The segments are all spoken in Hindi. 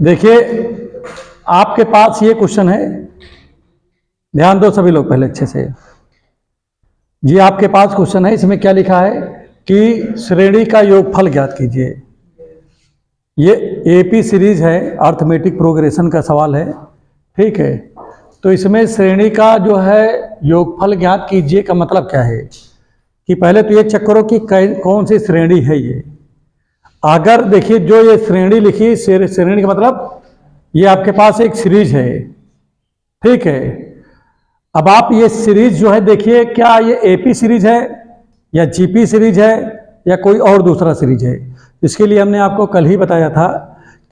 देखिए, आपके पास ये क्वेश्चन है, ध्यान दो सभी लोग पहले अच्छे से। ये आपके पास क्वेश्चन है, इसमें क्या लिखा है कि श्रेणी का योगफल ज्ञात कीजिए। ये एपी सीरीज है, अर्थमेटिक प्रोग्रेशन का सवाल है, ठीक है। तो इसमें श्रेणी का जो है योगफल ज्ञात कीजिए का मतलब क्या है कि पहले तो ये चेक करो कि कौन सी श्रेणी है ये। अगर देखिए जो ये श्रेणी लिखी, श्रेणी का मतलब ये आपके पास एक सीरीज है, ठीक है। अब आप ये सीरीज जो है देखिए, क्या ये एपी सीरीज है या जीपी सीरीज है या कोई और दूसरा सीरीज है। इसके लिए हमने आपको कल ही बताया था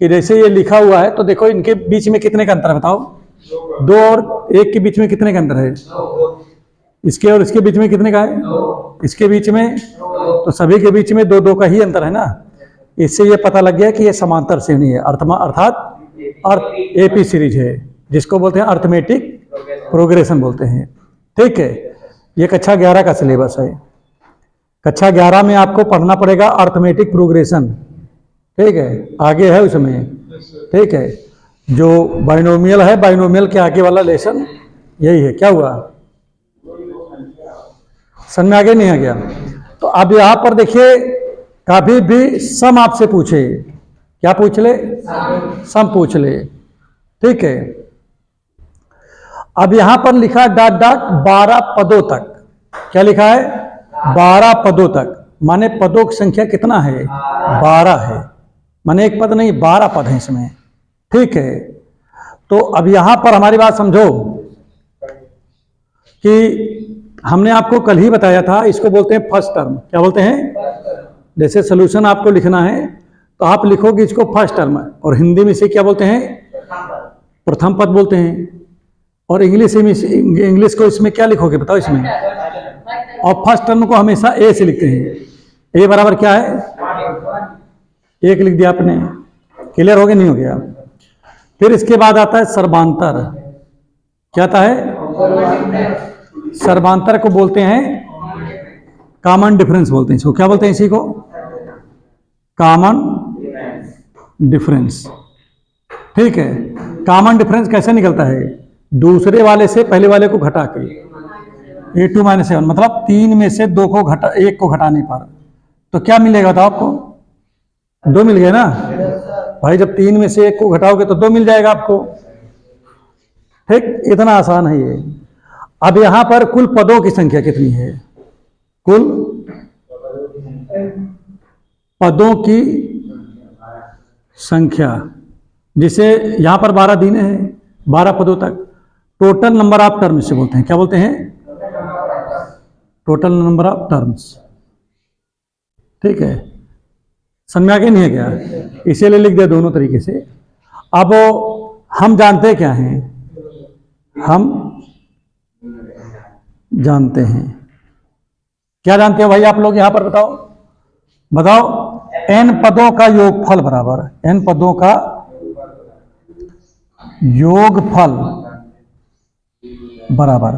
कि जैसे ये लिखा हुआ है तो देखो इनके बीच में कितने का अंतर है, बताओ। 2 और 1 के बीच में कितने का अंतर है? इसके और इसके बीच में कितने का है? इसके बीच में, तो सभी के बीच में 2-2 का ही अंतर है ना। इससे ये पता लग गया कि ये समांतर श्रेणी है, अर्थात एपी सीरीज है, जिसको बोलते हैं अर्थमेटिक प्रोग्रेशन बोलते हैं, ठीक है। ये कक्षा 11 का सिलेबस है। कक्षा 11 में आपको पढ़ना पड़ेगा अर्थमेटिक प्रोग्रेशन, ठीक है, आगे है उसमें, ठीक है। जो बाइनोमियल है, बाइनोमियल के आगे वाला लेसन यही है। क्या हुआ, समझ में आगे नहीं आ गया? तो अब यहां पर देखिए, कभी भी सम आपसे पूछे, क्या पूछ ले? सम पूछ ले, ठीक है। अब यहां पर लिखा डॉट डॉट 12 पदों तक। क्या लिखा है? 12 पदों तक, माने पदों की संख्या कितना है? 12 है, माने एक पद नहीं 12 पद हैं इसमें, ठीक है। तो अब यहां पर हमारी बात समझो कि हमने आपको कल ही बताया था, इसको बोलते हैं फर्स्ट टर्म। क्या बोलते हैं? जैसे सोल्यूशन आपको लिखना है तो आप लिखोगे इसको फर्स्ट टर्म, और हिंदी में इसे क्या बोलते हैं? प्रथम पद बोलते हैं। और इंग्लिश को इसमें क्या लिखोगे बताओ इसमें? और फर्स्ट टर्म को हमेशा ए से लिखते हैं। ए बराबर क्या है? 1 लिख दिया आपने। क्लियर हो गया नहीं हो गया? फिर इसके बाद आता है सर्वांतर। क्या आता है? सर्वांतर को बोलते हैं कॉमन डिफरेंस बोलते हैं इसको। क्या बोलते हैं इसी को? कॉमन डिफरेंस, ठीक है। कॉमन डिफरेंस कैसे निकलता है? दूसरे वाले से पहले वाले को घटा के, A2 - 7, मतलब 3 में से 2 को घटा, 1 को घटाने पर तो क्या मिलेगा था आपको? 2 मिल गए ना भाई। जब 3 में से 1 को घटाओगे तो 2 मिल जाएगा आपको, ठीक। इतना आसान है ये। अब यहां पर कुल पदों की संख्या कितनी है? कुल पदों की संख्या, जिसे यहां पर 12 दिन है, 12 पदों तक। टोटल नंबर ऑफ टर्म्स से बोलते हैं। क्या बोलते हैं? टोटल नंबर ऑफ टर्म्स, ठीक है। समझ में आगे नहीं है क्या? इसीलिए लिख दिया दोनों तरीके से। अब हम जानते क्या हैं? हम जानते हैं, क्या जानते हो भाई आप लोग? यहां पर बताओ, बताओ। n पदों का योगफल बराबर, n पदों का योगफल बराबर,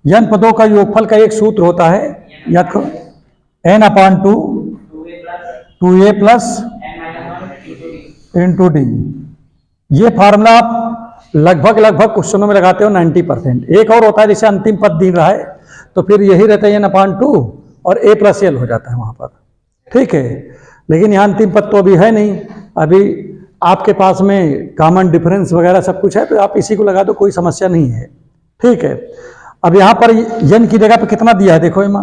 n पदों का योगफल का एक सूत्र होता है, या तो n/2 2a plus into d. ये फार्मूला आप लगभग क्वेश्चनों में लगाते हो 90%। एक और होता है, जैसे अंतिम पद दी रहा है तो फिर यही रहता है n/2 और a + l हो जाता है वहां पर, ठीक है। लेकिन यहाँ अंतिम पद तो अभी है नहीं, अभी आपके पास में कॉमन डिफरेंस वगैरह सब कुछ है, तो आप इसी को लगा दो, कोई समस्या नहीं है, ठीक है। अब यहाँ पर n की जगह पे कितना दिया है देखो, इमा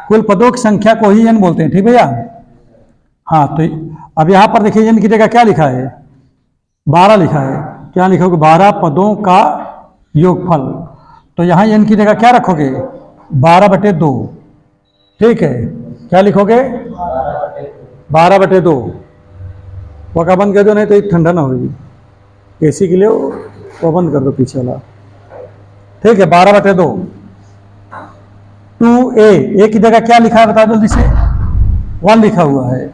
कुल पदों की संख्या को ही n बोलते हैं, ठीक भैया। हाँ, तो अब यहाँ पर देखिए n की जगह क्या लिखा है? 12 लिखा है। क्या लिखोगे? 12 पदों का योगफल। तो यहाँ n की जगह क्या रखोगे? 12/2, ठीक है। क्या लिखोगे? 12/2। पक्का बंद कर दो, नहीं तो एक ठंडा ना होगी। एसी के लिए वो बंद कर दो पीछे वाला, ठीक है। 12/2। 2a, a की जगह क्या लिखा है बता दो जल्दी से? 1 लिखा हुआ है,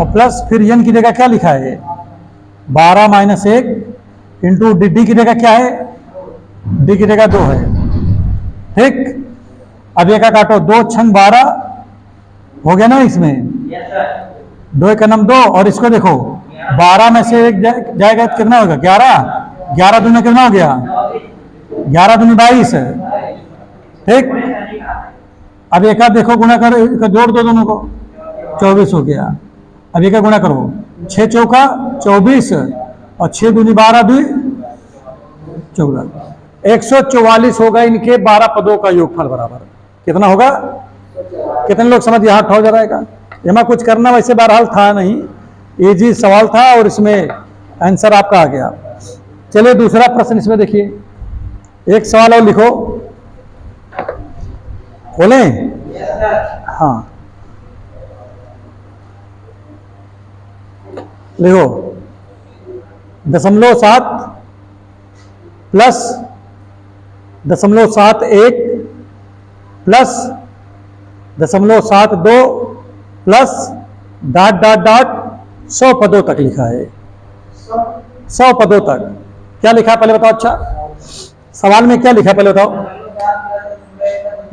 और प्लस फिर n की जगह क्या लिखा है? 12 - 1 इंटू डी की जगह क्या है? डी की जगह 2 है, ठीक। अब ये का काटो, 2 × 12 हो गया ना इसमें? 2 × 2, और इसको देखो 12 में से एक जाएगा तो कितना होगा? 11। 11 दूनी कितना हो गया? 11 दूनी 22। ठीक, अब एक आध देखो गुणा कर, जोड़ दो दोनों को, 24 हो गया। अब एक गुणा करो, 6 चौका 24 और 6 दूनी 12 2 14। 144 होगा इनके 12 पदों का योगफल बराबर। कितना होगा? कितने लोग समझ गए? हाथ उठाओ जरा। यहाँ कुछ करना वैसे बहरहाल था नहीं, इजी सवाल था और इसमें आंसर आपका आ गया। चलिए दूसरा प्रश्न इसमें देखिए, एक सवाल और लिखो, बोले? हाँ लिखो, 0.7 plus 0.71 plus 0.72 plus dot dot dot 100 पदों तक लिखा है। 100 पदों तक क्या लिखा है पहले बताओ? अच्छा, सवाल में क्या लिखा है पहले बताओ?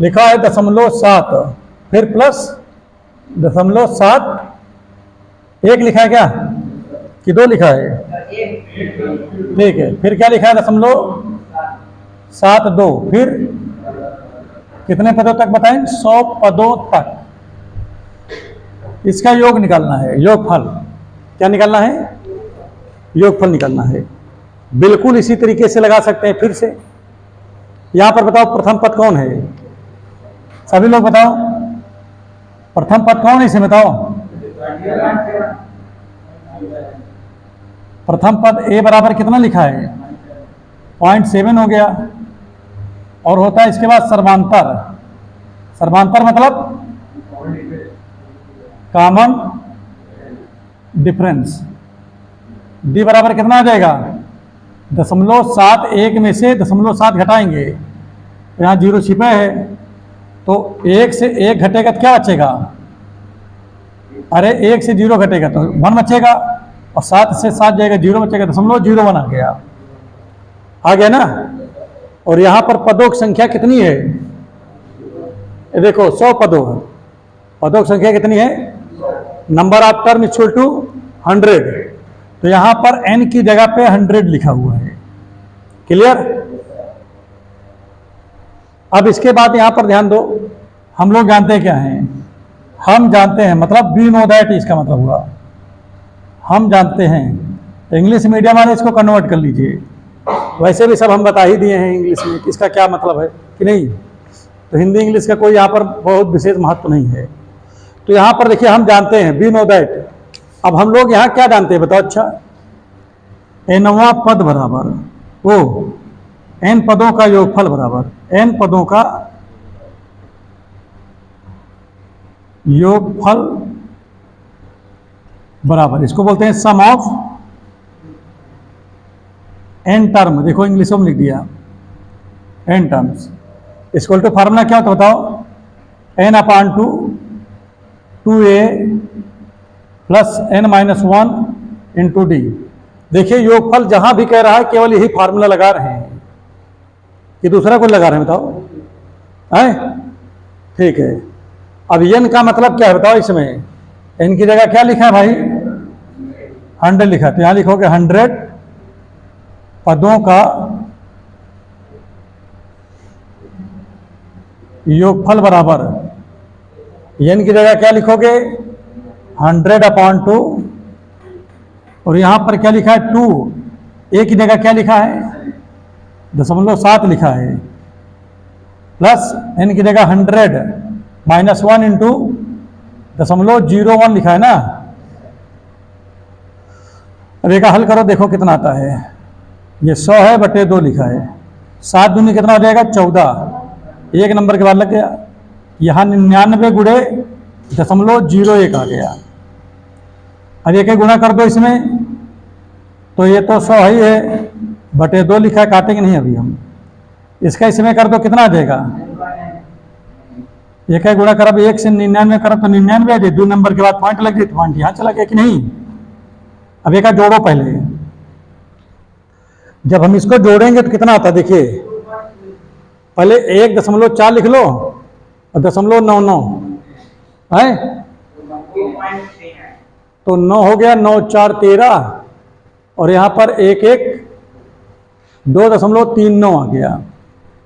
लिखा है 0.7, फिर प्लस 0.7, एक लिखा है क्या कि दो लिखा है? ठीक है, फिर क्या लिखा है? 0.72, फिर कितने पदों तक बताएं? 100 पदों तक। इसका योग निकालना है, योगफल। क्या निकालना है? योगफल निकालना है। बिल्कुल इसी तरीके से लगा सकते हैं फिर से। यहां पर बताओ प्रथम पद कौन है? सभी लोग बताओ, प्रथम पद कौन है इसे बताओ? प्रथम पद ए बराबर कितना लिखा है? 0.7 हो गया। और होता है इसके बाद सर्वांतर। सर्वांतर मतलब कॉमन डिफरेंस। डी बराबर कितना आ जाएगा? 0.71 में से 0.7 घटाएंगे, यहाँ 0 छिपे है, तो 1 से 1 घटेगा तो क्या बचेगा? अरे 1 से 0 घटेगा तो 1 बचेगा, और 7 से 7 जाएगा 0 बचेगा, 0.01 आ गया। आ गया ना? और यहां पर पदों की संख्या कितनी है? ये देखो 100 पदों है। पदों की संख्या कितनी है? Number of term equal to 100। तो यहां पर n की जगह पे 100 लिखा हुआ है। क्लियर? अब इसके बाद यहां पर ध्यान दो, हम लोग जानते हैं क्या है? हम जानते हैं मतलब वी नो दैट, इसका मतलब हुआ हम जानते हैं। इंग्लिश मीडियम वाले इसको कन्वर्ट कर लीजिए, वैसे भी सब हम बता ही दिए हैं इंग्लिश में कि इसका क्या मतलब है कि नहीं, तो हिंदी इंग्लिश का कोई यहाँ पर बहुत विशेष महत्व नहीं है। तो यहाँ पर देखिए हम जानते हैं वी नो दैट। अब हम लोग यहाँ क्या जानते हैं बताओ? अच्छा, nवां पद बराबर वो n पदों का योगफल बराबर n पदों का योगफल बराबर, इसको बोलते हैं सम ऑफ n टर्म। देखो इंग्लिश में लिख दिया n terms. Equal to formula क्या होता बताओ? n/2 2a plus n-1 into D. देखिए योगफल जहां भी कह रहा है केवल यही फार्मूला लगा रहे हैं कि दूसरा कोई लगा रहे हैं बताओ? है ठीक है। अब n का मतलब क्या है बताओ? इसमें n की जगह क्या लिखा है भाई? 100 लिखा है, तो यहां लिखोगे 100 पदों का योगफल बराबर n की जगह क्या लिखोगे? 100/2, और यहां पर क्या लिखा है? 2। a की जगह क्या लिखा है? 0.7 लिखा है, प्लस n की जगह 100 -1 इंटू 0.01 लिखा है ना। अब एक हल करो, देखो कितना आता है। ये 100 है बटे 2 लिखा है, 7 दूनी कितना हो जाएगा? 14। एक नंबर के बाद लग गया। यहाँ 99 गुणे 0.01 आ गया। अब एक गुणा कर दो इसमें, तो ये तो 100 ही है, बटे 2 लिखा है, काटेंगे नहीं अभी हम। इसका इसमें कर दो कितना आ जाएगा? एक गुणा कर, अब 1 से 99 करो तो 99 आ जाए, 2 नंबर के बाद पॉइंट लग गई, तो पॉइंट यहाँ चला गया कि नहीं। अब एक जोड़ो पहले, जब हम इसको जोड़ेंगे तो कितना आता है देखिए। पहले 1.4 लिख लो और 0.99 है, तो 9 हो गया, 9 4 13, और यहाँ पर 1 1 2.39 आ गया।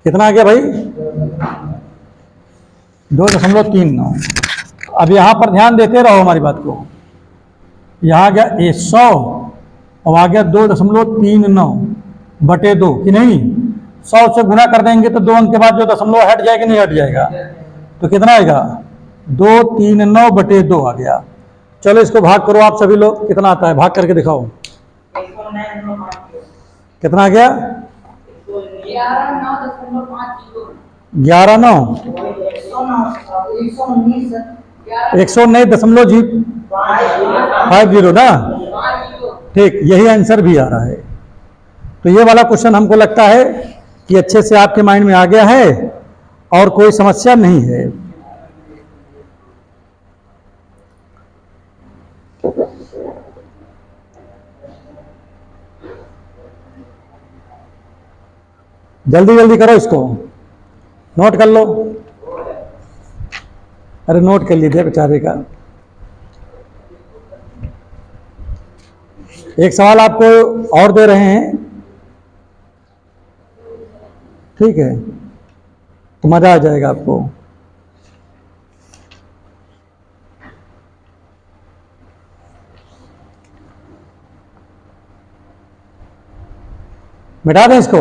कितना आ गया भाई? 2.39। अब यहाँ पर ध्यान देते रहो हमारी बात को। यहाँ आ गया 100 और आ गया 2.39 बटे 2 कि नहीं? 100 से गुना कर देंगे तो 2 अंक के बाद जो दशमलव हट जाएगा नहीं हट जाएगा? तो कितना आएगा? 239 बटे 2 आ गया। चलो इसको भाग करो आप सभी लोग, कितना आता है? भाग करके दिखाओ। कितना आ गया? 11 9 119.50 ना? ठीक, यही आंसर भी आ रहा है। तो ये वाला क्वेश्चन हमको लगता है कि अच्छे से आपके माइंड में आ गया है और कोई समस्या नहीं है। जल्दी जल्दी करो इसको, नोट कर लो। अरे नोट कर लीजिए बेचारे का। एक सवाल आपको और दे रहे हैं, ठीक है? तो मजा आ जाएगा आपको। मिटा दें इसको?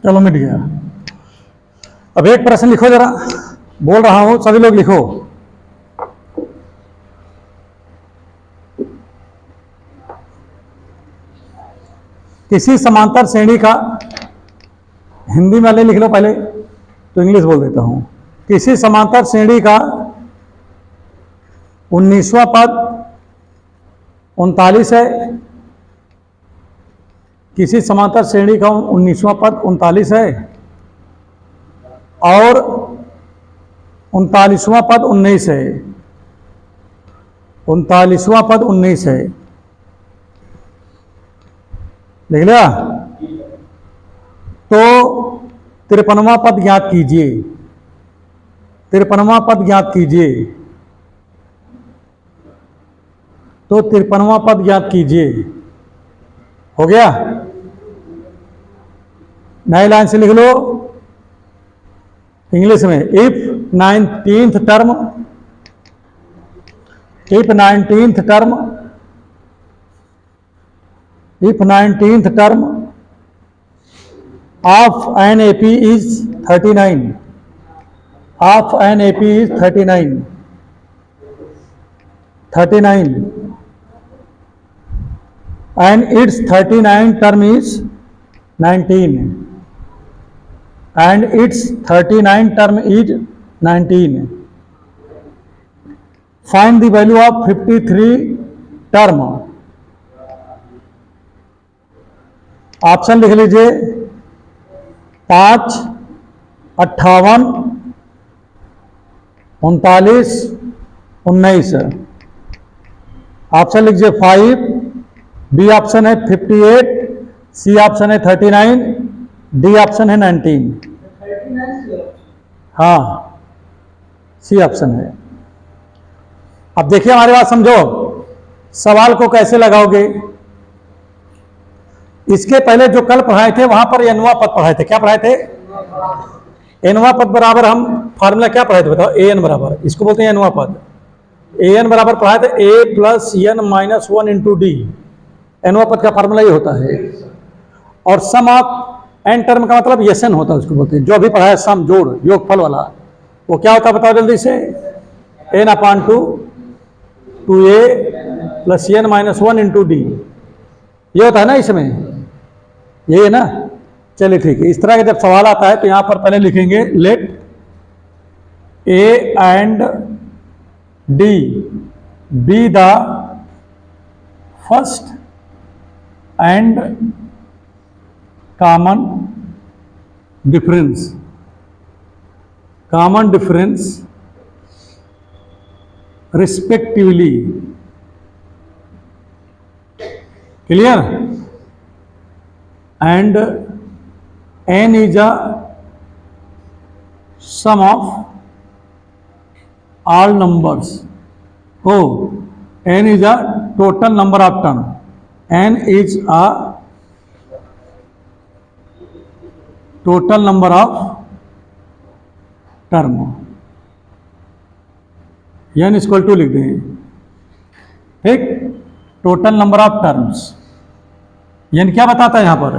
चलो मिट गया। अब एक प्रश्न लिखो जरा, बोल रहा हूं सभी लोग लिखो। किसी समांतर श्रेणी का, हिंदी में लिख लो पहले तो इंग्लिश बोल देता हूं। किसी समांतर श्रेणी का 19वां पद 39 है। किसी समांतर श्रेणी का 19वां पद 39 है और 39वां पद 19 है। 39वां पद 19 है, देख लिया? तो 53वां पद ज्ञात कीजिए। 53वां पद ज्ञात कीजिए। तो 53वां पद ज्ञात कीजिए। हो गया? नई लाइन से लिख लो इंग्लिश में। If 19th term, if 19th term, if 19th term of an AP is 39, of an AP is 39, and its 39 term is 19, and its 39 term is 19. Find the value of 53 term. Option लिख लीजिए 5, 58, 39, 19। ऑप्शन लिखिए 5, बी ऑप्शन है 58, सी ऑप्शन है 39, डी ऑप्शन है 19। हाँ, सी ऑप्शन है। अब देखिए हमारी बात समझो, सवाल को कैसे लगाओगे। इसके पहले जो कल पढ़ाए थे वहां पर एनवा पद पढ़ाए थे। क्या पढ़ाए थे? एनवा पद बराबर, हम फार्मूला क्या पढ़ाए थे बताओ? ए एन बराबर, इसको बोलते हैं एनवा पद। ए एन बराबर पढ़ाए थे a plus n minus 1 into d. एनवा पद का फार्मूला ये होता है। और सम ऑफ एन टर्म का मतलब यस एन होता है, उसको बोलते हैं। जो अभी पढ़ा है सम, जोड़, योगफल वाला, वो क्या होता है बताओ जल्दी से। N upon two a plus n minus one into d, ये होता है ना इसमें, यही है ना। चलिए ठीक है, इस तरह का जब सवाल आता है तो यहां पर पहले लिखेंगे let a and d be the first and common difference respectively. Clear? And n is a sum of all numbers. Oh, n is a total number of term. n is a total number of term. n equal to लिख दें, ठीक, total number of terms. n क्या बताता है यहां पर,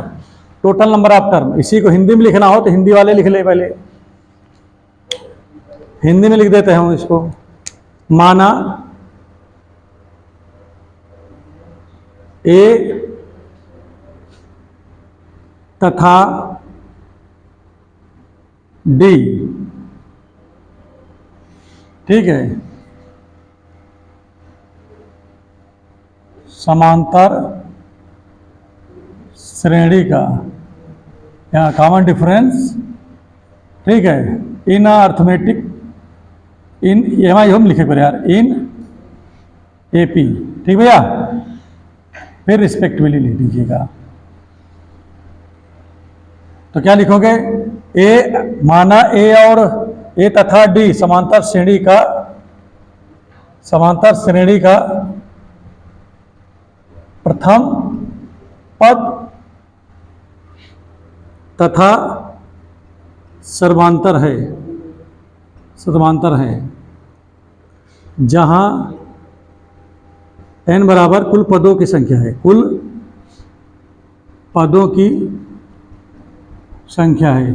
टोटल नंबर ऑफ टर्म। इसी को हिंदी में लिखना हो तो हिंदी वाले लिख ले, पहले हिंदी में लिख देते हैं इसको। माना ए तथा डी, ठीक है, समांतर श्रेणी का, यहाँ कॉमन डिफरेंस, ठीक है, इन अर्थमेटिक, इन एम हम लिखे पर यार, इन एपी, ठीक भैया। फिर रिस्पेक्टिवली लिख दीजिएगा। तो क्या लिखोगे, ए माना ए और ए तथा डी समांतर श्रेणी का प्रथम पद तथा सर्वांतर है, जहां n बराबर कुल पदों की संख्या है, कुल पदों की संख्या है।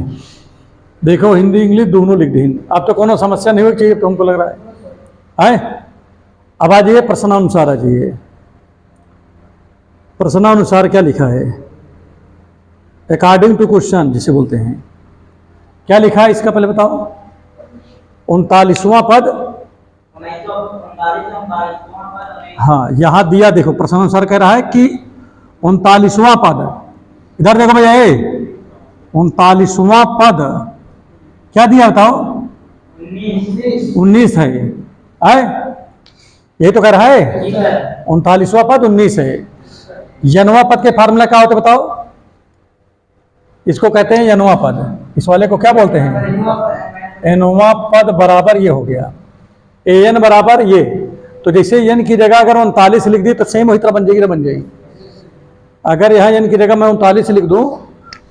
देखो हिंदी इंग्लिश दोनों लिख दी। अब तो कोनो समस्या नहीं होगी चाहिए तुमको लग रहा है। अब आ जाइए प्रश्नानुसार, आ जाइए प्रश्नानुसार क्या लिखा है, अकॉर्डिंग टू क्वेश्चन जिसे बोलते हैं। क्या लिखा है इसका पहले बताओ। 39वां पद, हाँ यहां दिया, देखो प्रश्नानुसार कह रहा है कि 39वां पद, इधर देखो भैया, 39वां पद क्या दिया बताओ, 19 है, यही तो कह रहा है। 39वां पद 19 है। यनवा पद के फार्मूला क्या होते बताओ, इसको कहते हैं यनवा पद। इस वाले को क्या बोलते हैं, एनवा पद बराबर ये हो गया, ए एन बराबर ये। तो जैसे एन की जगह अगर 39 लिख दी तो सेम वही तरह बन जाएगी ना, बन जाएगी। अगर यहाँ एन की जगह मैं 39 लिख दूं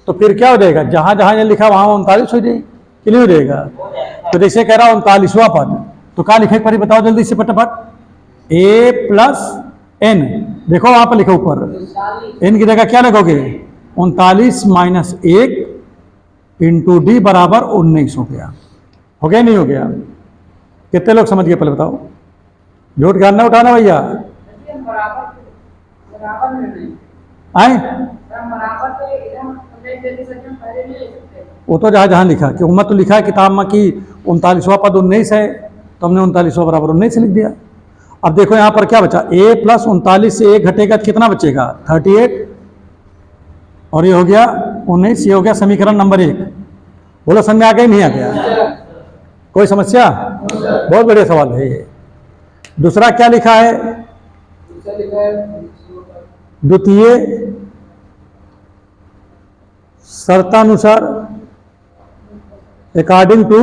तो फिर क्या हो जाएगा, जहां जहां एन लिखा वहां 39 हो जाएगी, कि नहीं हो जाएगा। तो जैसे कह रहा 39वां पद, तो क्या लिखे पर बताओ जल्दी से फटाफट, ए प्लस एन, देखो वहां पर लिखो ऊपर, एन की जगह क्या लिखोगे, 39 माइनस 1 इंटू डी बराबर 19 हो गया। हो गया नहीं हो गया, कितने लोग समझ गए पहले बताओ, झूठ ज्ञान ना उठाना भैया। आए वो तो जहां जहां लिखा कि उम्मत तो लिखा है किताब में कि 39वां पद 19 है, तो हमने 39वां बराबर 19 लिख दिया। अब देखो यहां पर क्या बचा, a प्लस 39 से 1 घटेगा तो कितना बचेगा, 38, और ये हो गया 19, ये हो गया समीकरण नंबर 1। बोलो समझ में आ गया नहीं आ गया, कोई समस्या, बहुत बढ़िया सवाल है ये। दूसरा क्या लिखा है, द्वितीय शर्तानुसार, अकॉर्डिंग टू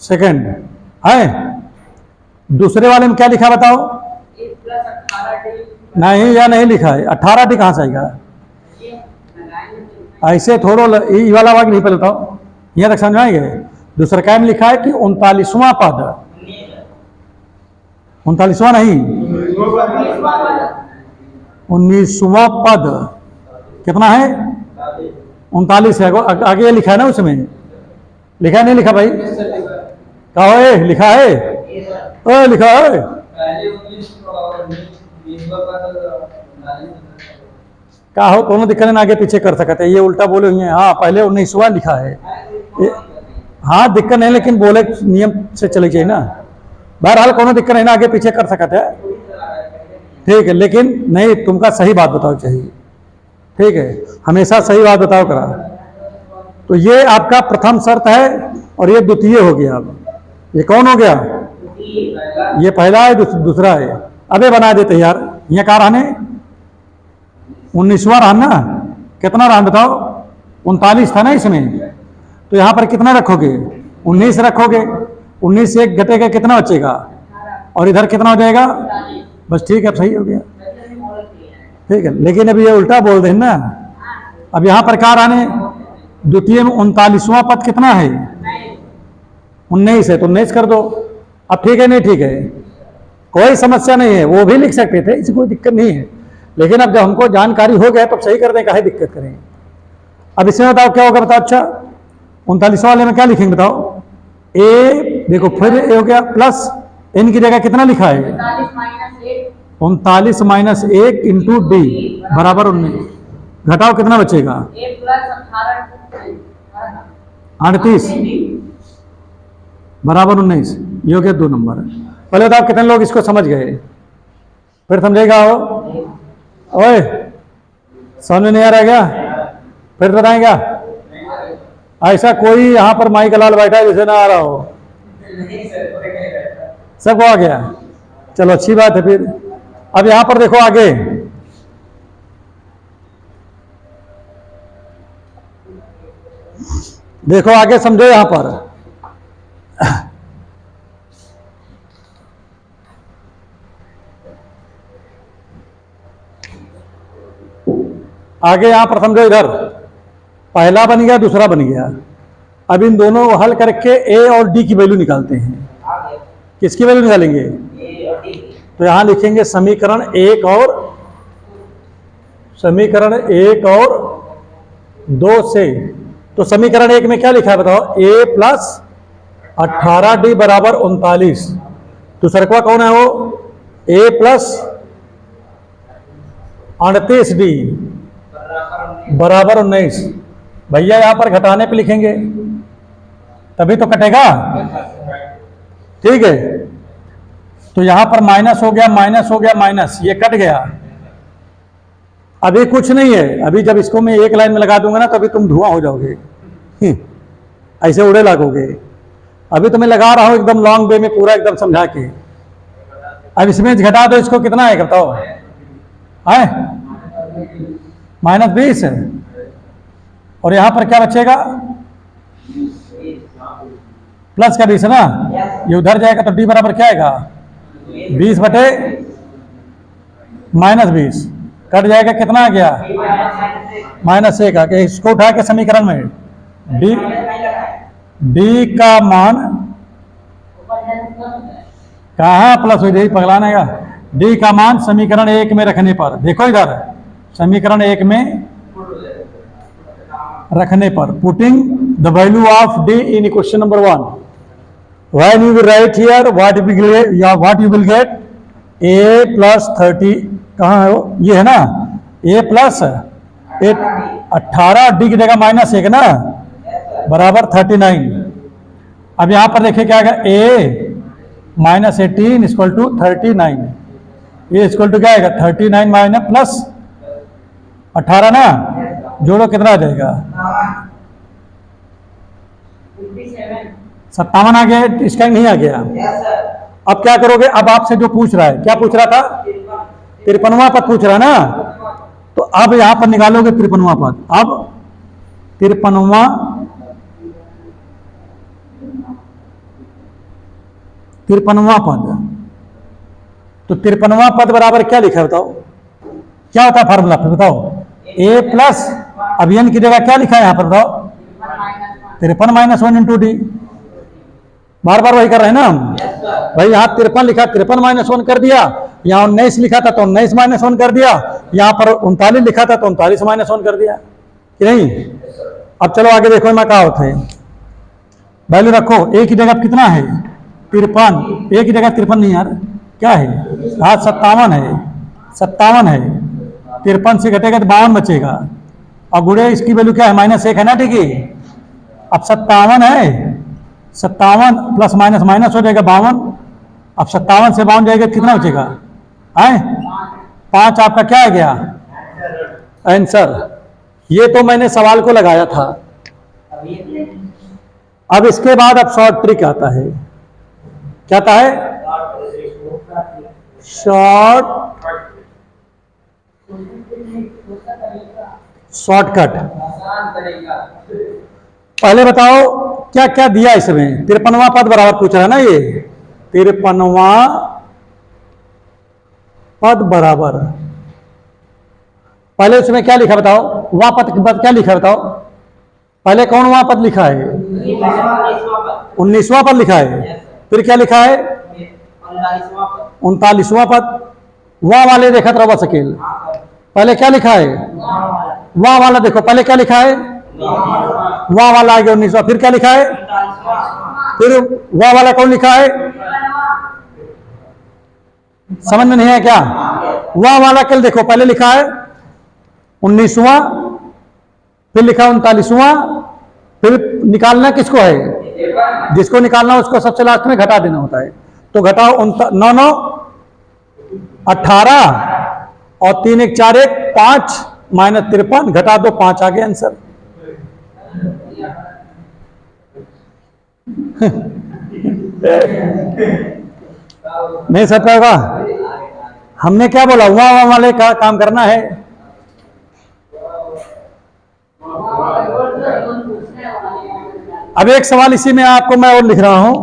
सेकंड है। दूसरे वाले में क्या लिखा बताओ, नहीं या नहीं लिखा है, 18 डी कहां से आएगा, ऐसे थोड़ा ये वाला वाक्य नहीं पहले बताओ, यहां तक समझ आएंगे। दूसरा क्या में लिखा है कि 39वां पद, 39वां नहीं 19वां पद कितना है 39 है, आगे लिखा है ना उसमें, लिखा है नहीं लिखा भाई? कहा है लिखा है? लिखा है। का हो कोनो दिक्कत नहीं, आगे पीछे कर सकते, ये उल्टा बोले हुए हैं। हाँ पहले 19वां लिखा है। हाँ दिक्कत नहीं, लेकिन बोले नियम से चले चाहिए ना। बहरहाल कोनो दिक्कत नहीं ना, आगे पीछे कर सकते हैं, ठीक है। लेकिन नहीं, तुमका सही बात बताओ चाहिए, ठीक है, हमेशा सही बात बताओ करा। तो ये आपका प्रथम शर्त है और ये द्वितीय हो गया। अब ये कौन हो गया? ये पहला है, दूसरा है। अबे बना देते यार, यहाँ कहा रहने 19वां रहा ना, कितना रहा बताओ? 39 था ना इसमें, तो यहाँ पर कितना रखोगे? 19 रखोगे। 19 से 1 घटेगा, कितना बचेगा? और इधर कितना हो जाएगा? बस ठीक है, अब सही हो गया, ठीक है। लेकिन अब ये उल्टा बोल दें ना। अब यहाँ पर क्या रहने, द्वितीय में 39वां पद कितना है? 19 है, तो 19 कर दो। अब ठीक है, नहीं ठीक है, कोई समस्या नहीं है, वो भी लिख सकते थे, इससे कोई दिक्कत नहीं है। लेकिन अब जब हमको जानकारी हो गया तो सही कर दें, काहे दिक्कत करें। अब इसमें बताओ क्या होगा, बताओ। अच्छा 39वां वाले में क्या लिखेंगे बताओ? ए, देखो फिर ए हो गया, प्लस एन की जगह कितना लिखा है? 39 माइनस 1 इंटू डी बराबर 19। घटाओ कितना बचेगा? 38 बराबर 19। ये हो गया 2 नंबर। पहले बताओ कितने लोग इसको समझ गए, फिर समझेगा हो। ओए समझ में नहीं आ रहा क्या? फिर बताएंगे। ऐसा कोई यहाँ पर माई का लाल बैठा है जिसे ना आ रहा हो? सबको आ गया, चलो अच्छी बात है। फिर अब यहां पर देखो आगे, देखो आगे समझो। यहां पर आगे यहां पर समझो, इधर पहला बन गया, दूसरा बन गया। अब इन दोनों हल करके ए और डी की वैल्यू निकालते हैं। किसकी वैल्यू निकालेंगे? तो यहां लिखेंगे समीकरण 1 और 2 से। तो समीकरण 1 में क्या लिखा है बताओ? ए प्लस 18d बराबर 39। तो सरकवा कौन है वो? ए प्लस 38d बराबर 19। भैया यहां पर घटाने पे लिखेंगे तभी तो कटेगा, ठीक है। तो यहां पर माइनस हो गया, माइनस हो गया, माइनस, ये कट गया। अभी कुछ नहीं है, अभी जब इसको मैं एक लाइन में लगा दूंगा ना तो अभी तुम धुआं हो जाओगे, ऐसे उड़े लगोगे। अभी तो मैं लगा रहा हूं एकदम लॉन्ग वे में, पूरा एकदम समझा के। अब इसमें घटा दो, इसको कितना है बताओ? है -20 है। और यहां पर क्या बचेगा? प्लस का 20 है ना, ये उधर जाएगा तो डी बराबर क्या आएगा? 20 बटे -20 कट जाएगा, कितना आ गया? -1 आ गया। इसको उठा के समीकरण में डी का मान कहाँ प्लस हो जाएगी, पगलाने का। डी का मान समीकरण 1 में रखने पर, देखो इधर समीकरण 1 में रखने पर, putting the value of D in question number 1, when you will write here what you will get A plus 30, कहाँ है वो? ये है ना, ए प्लस 18 डी की जगह -1 ना बराबर 39। अब यहां पर देखिए क्या आएगा? ए -18 इक्वल टू 39। ये इक्वल टू क्या आएगा? 39 माइनस प्लस 18 ना, जोड़ो कितना आ जाएगा? 57 आ गया। इसका नहीं आ गया। अब क्या करोगे? अब आपसे जो पूछ रहा है, क्या पूछ रहा था? 53वां पद पूछ रहा है ना, तो अब यहां पर निकालोगे 53वां पद। अब 53वां पद, तो 53वां पद बराबर क्या लिखा है बताओ? क्या होता है फार्मूला फिर बताओ? ए प्लस, अब एन की जगह क्या लिखा है यहां पर बताओ? 53 - 1 इंटू डी। बार बार वही कर रहे हैं ना हम भाई। यहाँ 53 लिखा, 53 - 1 कर दिया। यहाँ 19 लिखा था तो 19 - 1 कर दिया। यहाँ पर 39 लिखा था तो 39 - 1 कर दिया। कि नहीं? अब चलो आगे देखो ना क्या होता है। वैल्यू रखो, एक की जगह कितना है 53, एक की जगह 53 नहीं यार, क्या है हाँ 57 है, 57 है। 53 से घटेगा तो 52 बचेगा, और गुड़े इसकी वैल्यू क्या है -1 है ना, ठीक है। अब 57 है, 57 प्लस माइनस माइनस हो जाएगा 52। अब 57 से 52 जाएगा कितना बचेगा है 5। आपका क्या आ गया आंसर। ये तो मैंने सवाल को लगाया था। अब इसके बाद अब शॉर्ट ट्रिक आता है। क्या आता है? शॉर्टकट। पहले बताओ क्या क्या दिया इसमें। 53वां पद बराबर पूछ रहा है ना, ये 53वां पद बराबर। पहले उसमें क्या लिखा बताओ, वह पद क्या लिखा बताओ। पहले कौन वहां पद लिखा है? 19वां पद लिखा है। फिर क्या लिखा है? 39वां पद। वह वाले देखा रहो बस अकेल। पहले क्या लिखा है? वह वाला देखो, पहले क्या लिखा है? वह वाला आ गया 19वां। फिर क्या लिखा है? फिर वह वाला कौन लिखा है? समझ में नहीं है क्या? वह वाला कल देखो, पहले लिखा है 19वां, फिर लिखा 39वां, फिर निकालना किसको है? जिसको निकालना उसको सबसे लास्ट में घटा देना होता है। तो घटाओ 9 9 18 और 3 1 4 1 5 -53 घटा दो 5 आ गया आंसर। नहीं सर पाएगा। हमने क्या बोला, वहां वाले का काम करना है। अब एक सवाल इसी में आपको मैं और लिख रहा हूं।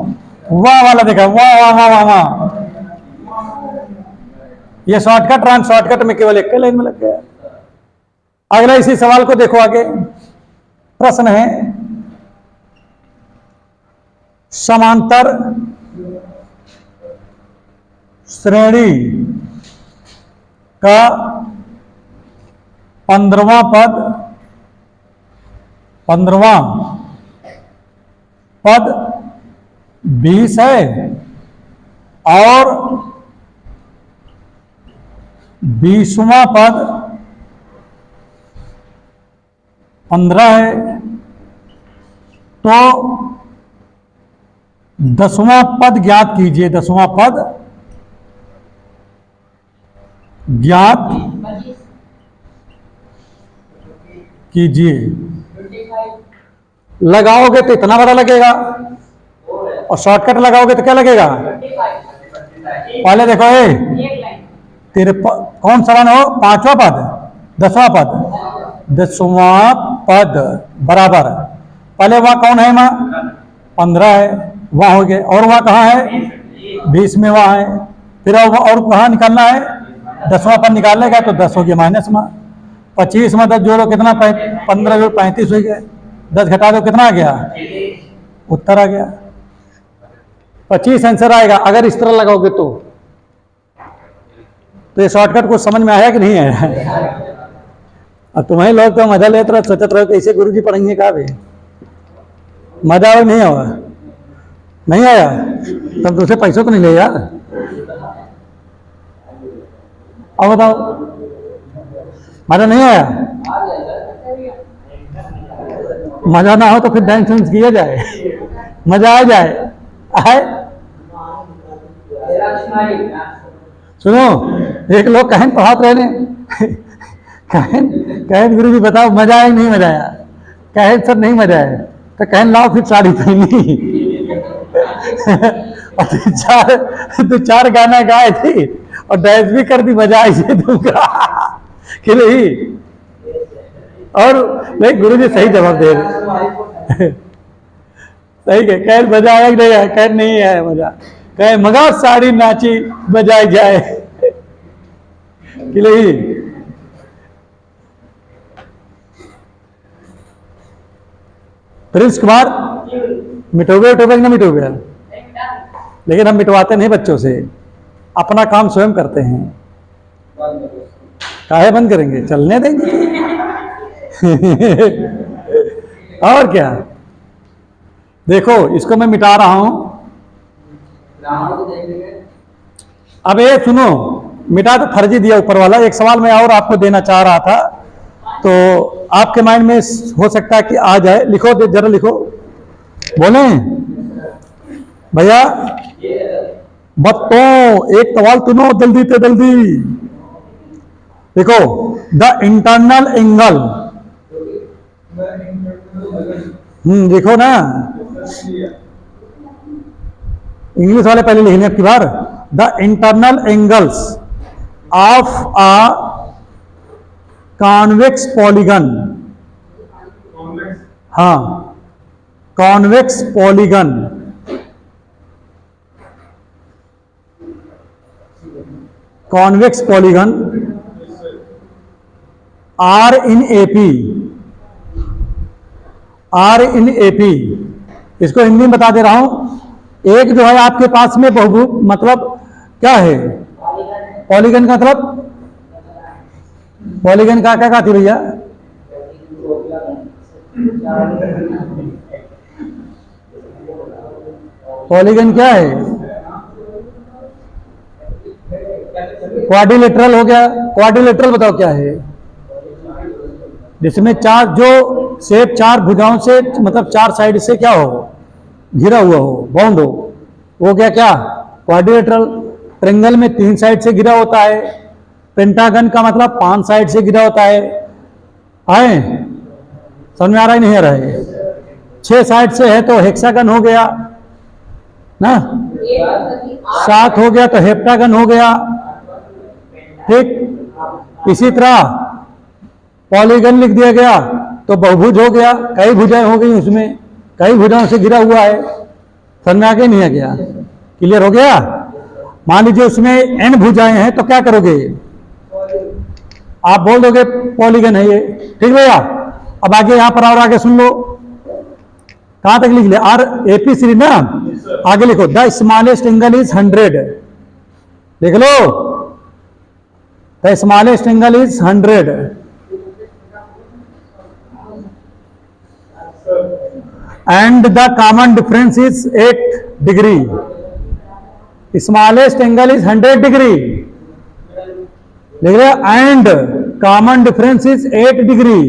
वाह वाला देखा, वाह वाह वाह वाह वाह। ये शॉर्टकट रन, शॉर्टकट में केवल एक लाइन में लग गया। अगला इसी सवाल को देखो आगे। प्रश्न है समांतर श्रेणी का 15वां पद 20 है और 20वां पद 15 है, तो 10वां पद ज्ञात कीजिए। 10वां पद ज्ञात कीजिए। लगाओगे तो इतना बड़ा लगेगा, और शॉर्टकट लगाओगे तो क्या लगेगा? पहले देखो तेरे कौन सा हो? 5वां पद, 10वां पद, 10वां पद बराबर। पहले वहां कौन है? मां 15 है, वहां हो गए। और वहां कहाँ है? 20 में वहां है। फिर और कहाँ निकालना है? 10वां पद निकालेगा तो 10 हो गया माइनस में। 25 में 10 जोड़ो कितना? 15 जोड़ 35 हो गए। 10 घटा दो कितना आ गया? उत्तर आ गया 25 आंसर आएगा। अगर इस तरह लगाओगे तो ये शॉर्टकट कुछ समझ में आया कि नहीं आया? अब तुम्हें लोग तो मजा लेते रहो, सोचते रहो कैसे गुरुजी पढ़ेंगे। कहा भाई मजा और नहीं आया? नहीं आया तब दूसरे पैसों तो नहीं ले यार। अब बताओ मजा नहीं आया? मजा ना हो तो फिर डांस वांस किया जाए, मजा आ जाए। आए सुनो, एक लोग कहन पढ़ाते रहे कहन गुरु जी बताओ मजा आया नहीं मजा आया? कहन सर नहीं मजा आया। तो कहन लाओ फिर साड़ी पहनी और तो चार गाना गाए थे और डांस भी कर दी। मजा आई है तुमका कि नहीं? और नहीं गुरु जी सही जवाब दे रहे। सही कह मजा आया कि नहीं आया? कह नहीं आया मजा। कहे मगा साड़ी नाची बजाई जाए कि नहीं? प्रिंस कुमार मिटोगे ना मिटोगे? लेकिन हम मिटवाते नहीं बच्चों से, अपना काम स्वयं करते हैं। काहे बंद करेंगे? चलने देंगे। और क्या, देखो इसको मैं मिटा रहा हूं। अब ये सुनो, मिटा तो फर्जी दिया ऊपर वाला। एक सवाल मैं और आपको देना चाह रहा था, तो आपके माइंड में हो सकता है कि आ जाए। लिखो, जरा लिखो, बोले भैया बत्तों, एक सवाल सुनो जल्दी से जल्दी। देखो, द इंटरनल एंगल, देखो ना, इंग्लिश वाले पहले लिखने आपकी बार। The internal angles of a convex polygon, हाँ convex polygon, convex polygon are in AP, are in AP. इसको हिंदी में बता दे रहा हूं। एक जो है आपके पास में बहुभुज, मतलब क्या है पॉलीगन का मतलब, पॉलीगन का क्या थी भैया? पॉलीगन क्या है? क्वाड्रिलेटरल हो गया। क्वाड्रिलेटरल बताओ क्या है? जिसमें चार, जो शेप चार भुजाओं से, मतलब चार साइड से क्या हो, घिरा हुआ हो, बाउंड हो, वो क्या क्या क्वाड्रिलेटरल। ट्रायंगल में 3 साइड से घिरा होता है। पेंटागन का मतलब 5 साइड से घिरा होता है। आए समझ में आ रहा है नहीं आ रहा है? 6 साइड से है तो हेक्सागन हो गया ना, 7 हो गया तो हेप्टागन हो गया। ठीक, इसी तरह पॉलीगन लिख दिया गया तो बहुभुज हो गया। कई भुजाएं हो गई उसमें, कई भुजाओं से घिरा हुआ है। समझ में आ गया नहीं आ गया? क्लियर हो गया? मान लीजिए उसमें n भुजाएं हैं तो क्या करोगे? आप बोल दोगे पॉलीगन है ये। ठीक भैया, अब आगे यहां पर और आगे सुन लो, कहां तक लिख लिया? आर एपी सी ना, आगे लिखो द स्मॉलेस्ट एंगल इज 100। लिख लो, the smallest angle is 100 and the common difference is 8 degree. Smallest angle is 100 degree. लिख रहे and common difference is 8 degree.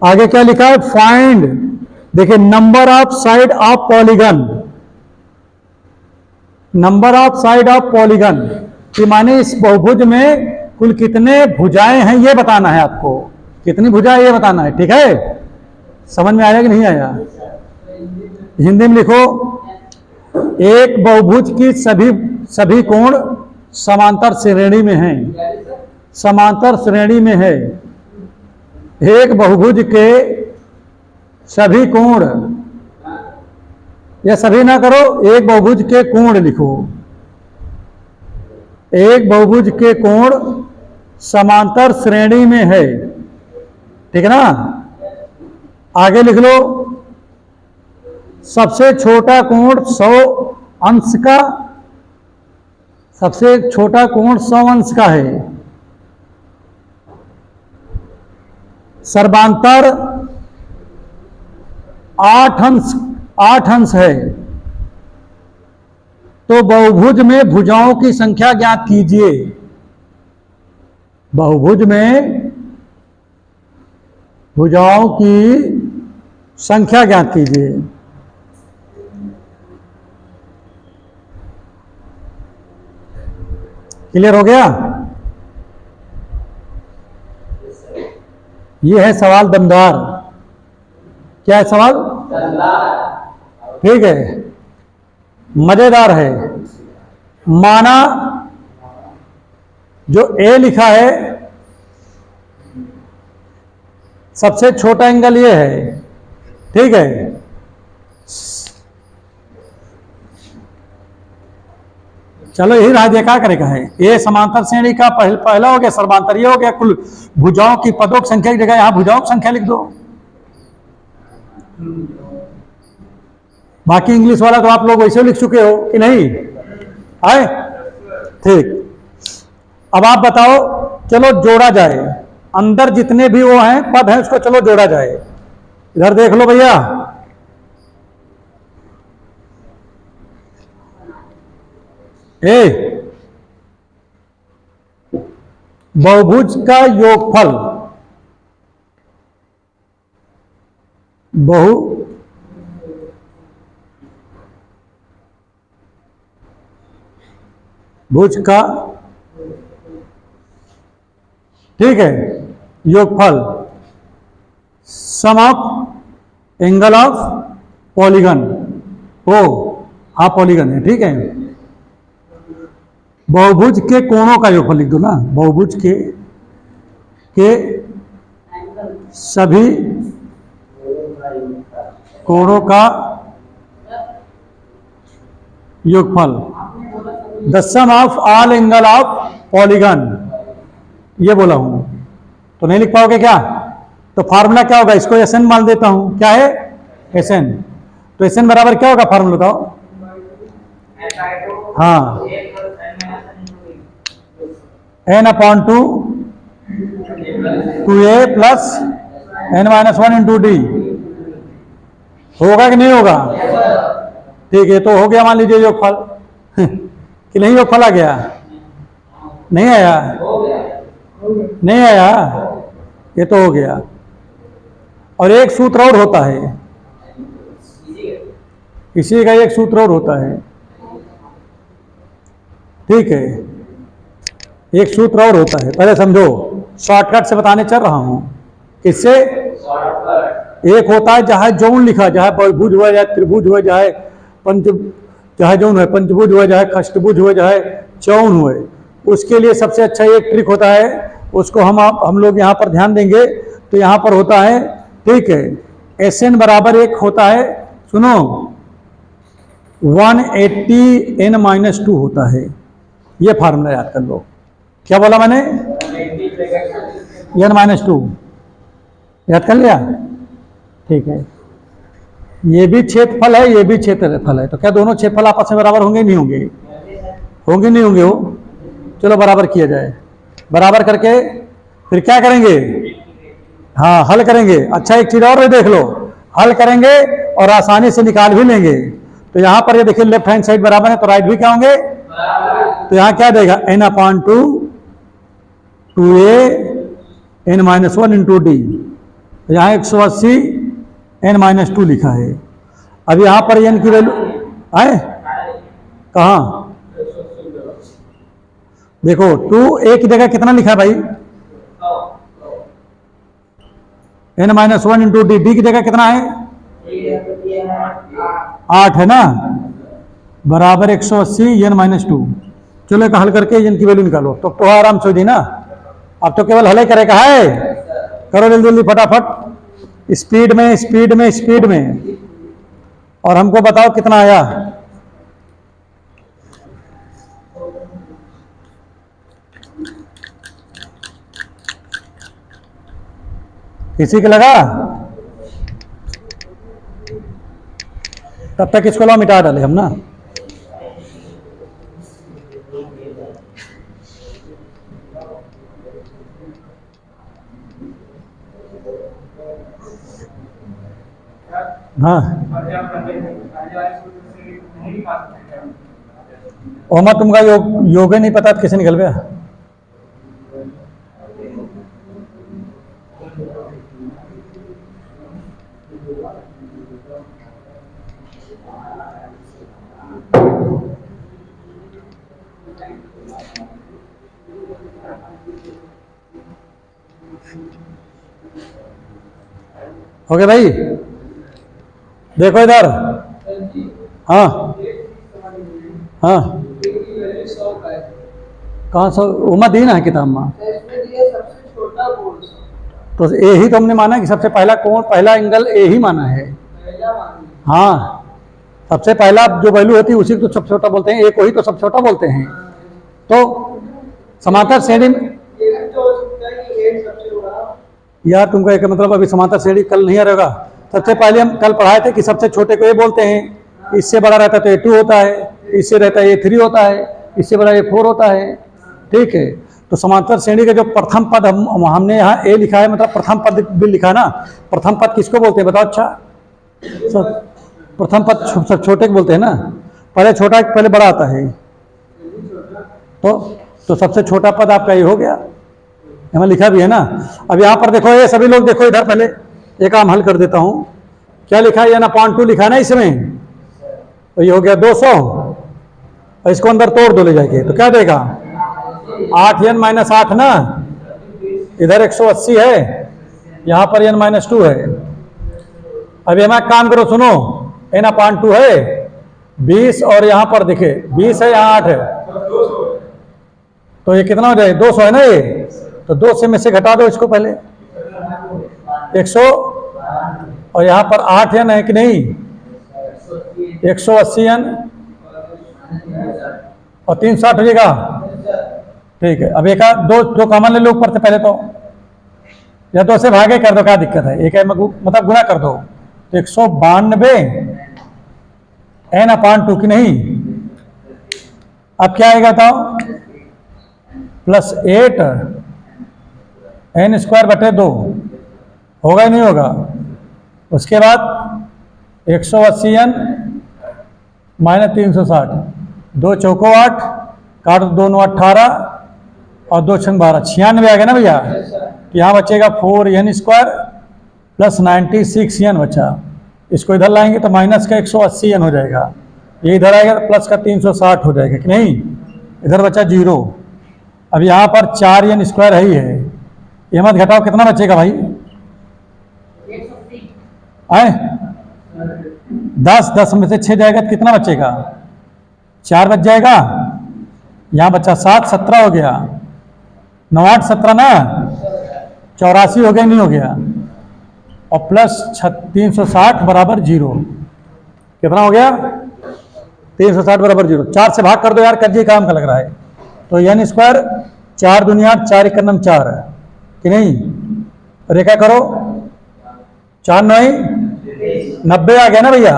आगे क्या लिखा है? फाइंड, देखिए number of side of polygon, number of side of polygon कि माने इस बहुभुज में कुल कितने भुजाएं हैं ये बताना है आपको। कितनी भुजाएं ये बताना है। ठीक है, समझ में आया कि नहीं आया? हिंदी में लिखो, एक बहुभुज की सभी कोण समांतर श्रेणी में हैं। समांतर श्रेणी में है। एक बहुभुज के सभी कोण, या सभी ना करो, एक बहुभुज के कोण लिखो। एक बहुभुज के कोण समांतर श्रेणी में है। ठीक है ना? आगे लिख लो, सबसे छोटा कोण 100 अंश का, सबसे छोटा कोण 100 अंश का है। सर्वांतर 8 अंश है। तो बहुभुज में भुजाओं की संख्या ज्ञात कीजिए। बहुभुज में भुजाओं की संख्या ज्ञात कीजिए। क्लियर हो गया? ये है सवाल दमदार। क्या है सवाल? ठीक है, मजेदार है। माना जो ए लिखा है, सबसे छोटा एंगल ये है। ठीक है, चलो यही रहा, क्या करेगा है? ये समांतर श्रेणी का पहला हो गया, सर्वांतर ये हो गया। कुल भुजाओं की, पदों की संख्या की जगह यहां भुजाओं की संख्या लिख दो। बाकी इंग्लिश वाला तो आप लोग वैसे लिख चुके हो कि नहीं आए? ठीक, अब आप बताओ, चलो जोड़ा जाए। अंदर जितने भी वो हैं पद हैं उसको चलो जोड़ा जाए। इधर देख लो भैया, ए बहुभुज का योगफल, बहुभुज का, ठीक है, योगफल सम ऑफ एंगल ऑफ पॉलीगन ओ, हाँ पॉलीगन है, ठीक है। बहुभुज के कोणों का योगफल लिख दो ना, बहुभुज के सभी कोणों का योगफल, the sum of all angle of polygon, ये बोला हूं। तो नहीं लिख पाओगे क्या? तो फार्मूला क्या होगा, इसको एस एन मान देता हूं, क्या है एस एन। तो एस एन बराबर क्या होगा फार्मूला बताओ? हाँ, n upon two a plus n minus one into d, होगा कि नहीं होगा? ठीक है, तो हो गया मान लीजिए योगफल कि नहीं, योगफल आ गया? नहीं आया? नहीं आया, ये तो हो गया। और एक सूत्र और होता है, इसी का एक सूत्र और होता है, ठीक है, एक सूत्र और होता है, पहले समझो, शॉर्टकट से बताने चल रहा हूं। किससे? एक होता है जहां जौन लिखा, चाहे बहुभुज हुआ, चाहे त्रिभुज हुआ, चाहे चाहे जौन है पंचभुज हुआ, चाहे खष्टभुज हुआ, चाहे चौन हुए, उसके लिए सबसे अच्छा एक ट्रिक होता है, उसको हम लोग यहाँ पर ध्यान देंगे। तो यहाँ पर होता है, ठीक है, एस एन बराबर एक होता है, सुनो, 180 n माइनस 2 होता है। ये फार्मूला याद कर लो। क्या बोला मैंने? n माइनस 2 याद कर लिया, ठीक है। ये भी क्षेत्रफल है, ये भी क्षेत्रफल है, तो क्या दोनों क्षेत्रफल आपस में बराबर होंगे नहीं होंगे? होंगे नहीं होंगे? हो, चलो बराबर किया जाए। बराबर करके फिर क्या करेंगे? हाँ, हल करेंगे। अच्छा, एक चीज और देख लो, हल करेंगे और आसानी से निकाल भी लेंगे। तो यहां पर ये देखिए, लेफ्ट हैंड साइड बराबर है, तो राइट भी क्या होंगे? तो यहां क्या देगा? n अपॉन टू ए n minus one into D. यहां 180 n माइनस 2 लिखा है। अब यहां पर n की वैल्यू आए कहां? देखो, 2a की जगह कितना लिखा भाई? n minus one into D. D की जगह कितना है? 8 है ना, बराबर 180 n माइनस 2। चलो एक हल करके n की वैल्यू निकालो, तो आराम से हो जी ना। अब तो केवल हल ही करेगा है, करो जल्दी जल्दी फटाफट, स्पीड में स्पीड में स्पीड में, और हमको बताओ कितना आया। किसी के लगा? तब तक इसको ला मिटा डाले हम ना। हाँ, ओमा तुमका योग नहीं पता तो कैसे निकल गया? हो गया भाई? देखो इधर, हाँ हाँ, कहाँ सा उमा दी ना है किताब में? तो ए ही तो हमने माना कि सबसे पहला कोण, पहला एंगल ए ही माना है। हाँ, सबसे पहला जो वैल्यू होती है उसी को तो सबसे छोटा बोलते हैं, ए को ही तो सबसे छोटा बोलते हैं। तो समांतर श्रेणी में यार तुमका एक मतलब अभी समांतर श्रेणी कल नहीं आ रहेगा। सबसे पहले हम कल पढ़ाए थे कि सबसे छोटे को ए बोलते हैं, इससे बड़ा रहता है तो A2 होता है, इससे रहता है A3 होता है, इससे बड़ा A4 होता है, ठीक है। तो समांतर श्रेणी का जो प्रथम पद हमने यहाँ ए लिखा है, मतलब प्रथम पद भी लिखा है ना। प्रथम पद किसको बोलते हैं बताओ? अच्छा सब प्रथम पद सब छोटे को बोलते हैं ना, पहले छोटा पहले बड़ा आता है। तो सबसे छोटा पद आपका ये हो गया, यहाँ लिखा भी है ना। अब यहाँ पर देखो, ये सभी लोग देखो इधर, पहले एक काम हल कर देता हूँ। क्या लिखा है? n/2 लिखा है ना इसमें, तो ये हो गया 200, और इसको अंदर तोड़ दो ले जाके, तो क्या देगा? 8n-8 ना, इधर 180 है, यहाँ पर n-2 है। अब ये मैं काम करो, सुनो, n/2 है 20, और यहाँ पर देखे 20 है, यहाँ 8 है, तो ये कितना हो जाए? 200 है ना ये, तो 200 में से घटा दो इसको पहले 100, और यहाँ पर 8n है कि नहीं, 180n और 360 हो जाएगा। ठीक है, अब एक दो कॉमन ले लो ऊपर से पहले, तो या 2 से भागे कर दो, क्या दिक्कत है? एक है मतलब गुणा कर दो, तो 192 n/2 की नहीं। अब क्या आएगा बताओ? +8 n²/2 होगा ही नहीं होगा। उसके बाद 180n - 360, 2 चौको 8, काट 2 9 18 और 2 6 12, 96 आ गया ना भैया। यहाँ बचेगा 4n² + 96n बचा। इसको इधर लाएंगे तो माइनस का 180n हो जाएगा, ये इधर आएगा तो प्लस का 360 हो जाएगा कि नहीं। इधर बचा 0। अब यहाँ पर 4n² है ही है, ये मत घटाओ, कितना बचेगा भाई? 10 में से 6 जाएगा तो कितना बचेगा? 4 बच जाएगा। यहाँ बचा 7, 17 हो गया, 9 8 17 ना, 84 हो गया नहीं हो गया, और प्लस 360 बराबर 0। कितना हो गया? 360 बराबर 0। 4 से भाग कर दो यार, कज्जी काम का लग रहा है। तो n², 4 दूनी 8, 4 1 4 कि नहीं। रेखा करो, 4 9 90 आ गया ना भैया।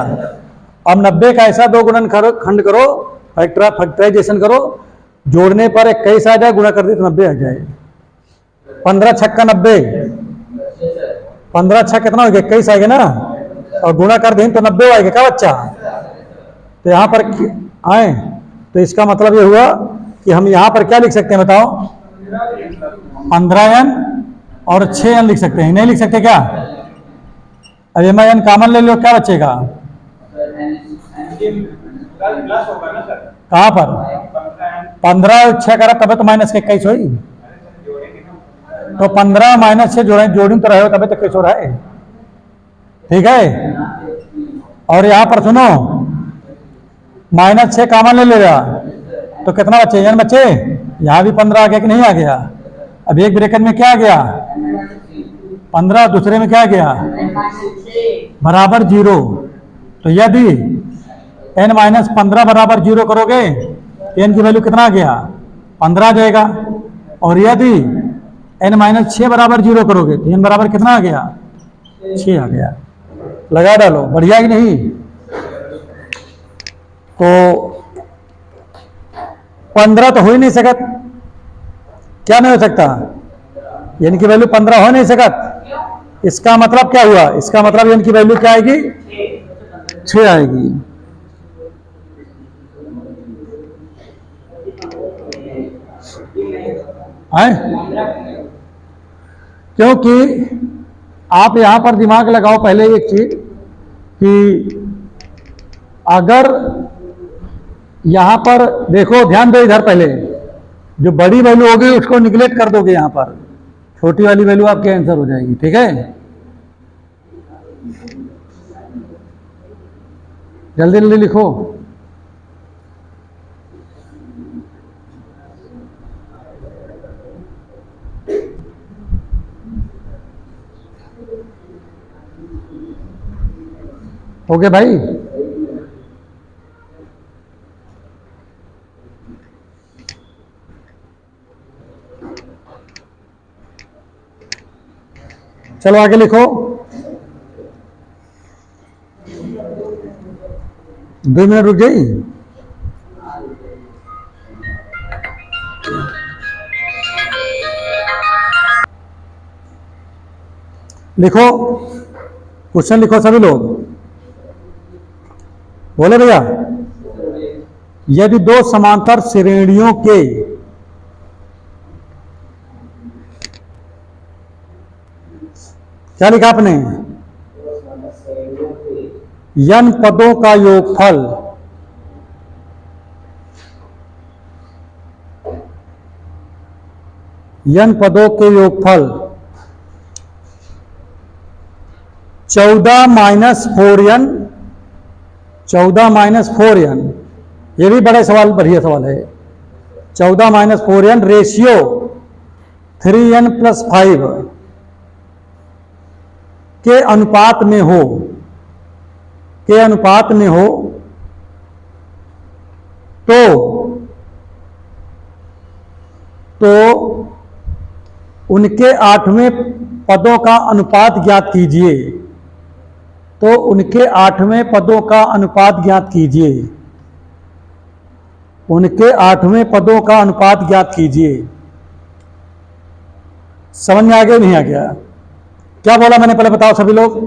अब 90 का ऐसा 2 गुणन खंड करो, फैक्टराइजेशन करो, जोड़ने पर 21 आ जाए, गुणा कर दे तो 90 आ जाए। 15 छक्का 90, 15 छक्का कितना हो गया? 21 आ गया ना, और गुणा कर दें तो 90 आएगा क्या बच्चा? तो यहाँ पर आए, तो इसका मतलब ये हुआ कि हम यहाँ पर क्या लिख सकते हैं बताओ? 15n और 6n लिख सकते हैं, नहीं लिख सकते क्या? अब मैं n कॉमन ले लो, क्या बचेगा? कहाँ पर? 15 और 6 करा तब तो माइनस का 21 हुई, तो 15 - 6 जोड़ी तो रहे हो तब तो 21 हो रहा है। ठीक है, और यहाँ पर सुनो, -6 कॉमन ले लेगा तो कितना बचे? n बचे। यहाँ भी 15 आ गया कि नहीं आ गया? अब एक ब्रैकेट में क्या आ गया? 15, दूसरे में क्या आ गया? बराबर 0। तो यदि n - 15 बराबर 0 करोगे तो n की वैल्यू कितना आ गया? 15 आ जाएगा। और यदि n - 6 बराबर 0 करोगे तो n बराबर कितना आ गया? 6 आ गया। लगा डालो, बढ़िया कि नहीं? तो 15 तो हो ही नहीं सकत, क्या नहीं हो सकता? n की वैल्यू 15 हो नहीं सकत। इसका मतलब क्या हुआ? इसका मतलब n की वैल्यू क्या आएगी? 6 आएगी। क्योंकि आप यहां पर दिमाग लगाओ पहले एक चीज कि अगर यहां पर देखो, ध्यान दो इधर, पहले जो बड़ी वैल्यू होगी उसको निगलेक्ट कर दोगे, यहां पर छोटी वाली वैल्यू आपके आंसर हो जाएगी। ठीक है, जल्दी जल्दी लिखो। ओके भाई, चलो आगे लिखो। 2 मिनट रुक गई। लिखो, क्वेश्चन लिखो सभी लोग, बोले भैया। यदि दो समांतर श्रेणियों के क्या लिखा आपने, n पदों का योगफल n पदों के योगफल 14 माइनस 4n, 14 माइनस 4n, ये भी बड़ा सवाल, बढ़िया सवाल है। 14 minus 4n ratio 3n plus 5 के अनुपात में हो, के अनुपात में हो तो उनके 8वें पदों का अनुपात ज्ञात कीजिए। तो उनके 8वें पदों का अनुपात ज्ञात कीजिए, उनके 8वें पदों का अनुपात ज्ञात कीजिए। समझ में आ गया नहीं आ गया? क्या बोला मैंने, पहले बताओ सभी लोग।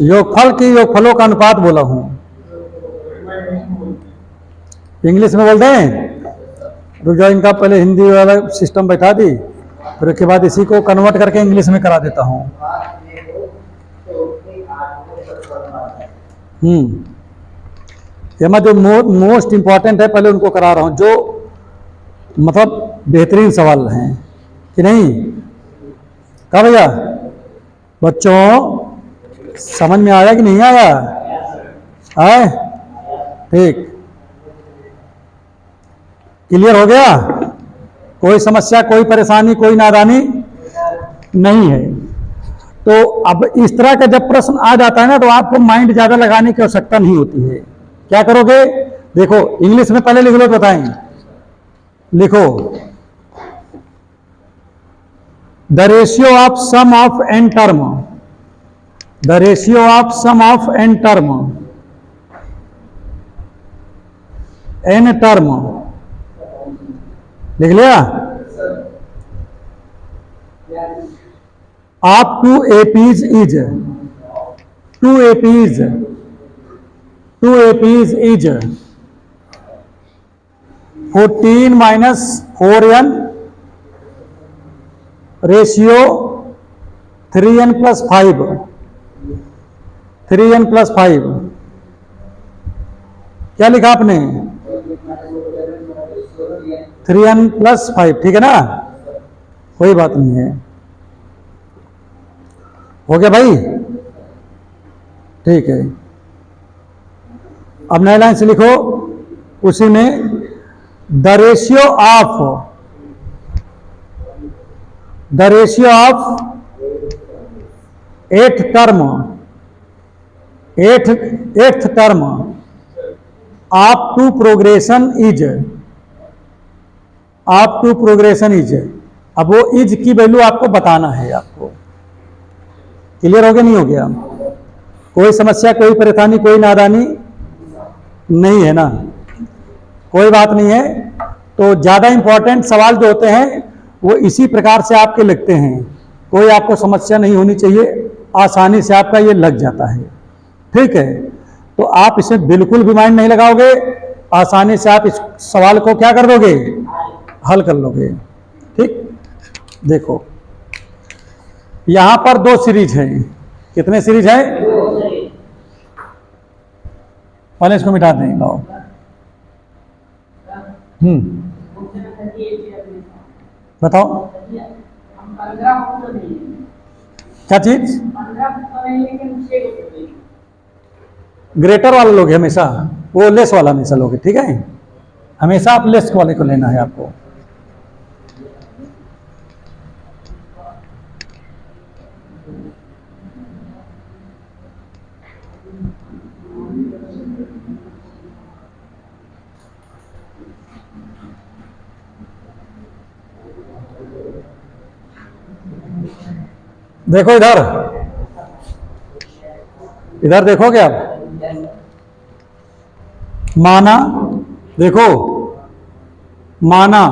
योगफल की योगफलों का अनुपात बोला हूं, इंग्लिश में बोलते हैं। रुक जाओ, इनका पहले हिंदी वाला सिस्टम बैठा दी, फिर उसके बाद इसी को कन्वर्ट करके इंग्लिश में करा देता हूं। ये मैं जो मोस्ट इंपॉर्टेंट है पहले उनको करा रहा हूं, जो मतलब बेहतरीन सवाल हैं कि नहीं। कहा भैया बच्चों, समझ में आया कि नहीं आया? आए? ठीक, क्लियर हो गया? कोई समस्या, कोई परेशानी, कोई नादानी नहीं है। तो अब इस तरह का जब प्रश्न आ जाता है ना, तो आपको माइंड ज्यादा लगाने की आवश्यकता नहीं होती है। क्या करोगे, देखो इंग्लिश में पहले लिख लो, बताएं, लिखो the ratio of sum of n term, the ratio of sum of n term, n term लिख लिया, of two APs is, two APs, two APs is 14 minus 4n ratio 3n plus 5, 3n plus 5। क्या लिखा आपने, 3n प्लस 5, ठीक है ना? कोई बात नहीं है, हो गया भाई? ठीक है, अब नए लाइन से लिखो उसी में, the ratio of, the ratio of eighth term, eighth term of two progression is, of two progression is. अब वो इज की वैल्यू आपको बताना है, आपको क्लियर हो गया नहीं हो गया? कोई समस्या, कोई परेशानी, कोई नादानी नहीं है ना? कोई बात नहीं है। तो ज्यादा इंपॉर्टेंट सवाल जो होते हैं वो इसी प्रकार से आपके लगते हैं, कोई आपको समस्या नहीं होनी चाहिए, आसानी से आपका ये लग जाता है, ठीक है? तो आप इसमें बिल्कुल भी माइंड नहीं लगाओगे, आसानी से आप इस सवाल को क्या कर दोगे, हल कर लोगे, ठीक? देखो यहां पर 2 सीरीज हैं, कितने सीरीज हैं? पहले इसको मिटा दें, लाओ। बताओ क्या चीज? ग्रेटर वाला लोगे हमेशा, वो लेस वाला हमेशा लोगे, ठीक है? हमेशा आप लेस वाले को लेना है आपको। देखो इधर, इधर देखोगे आप, माना देखो माना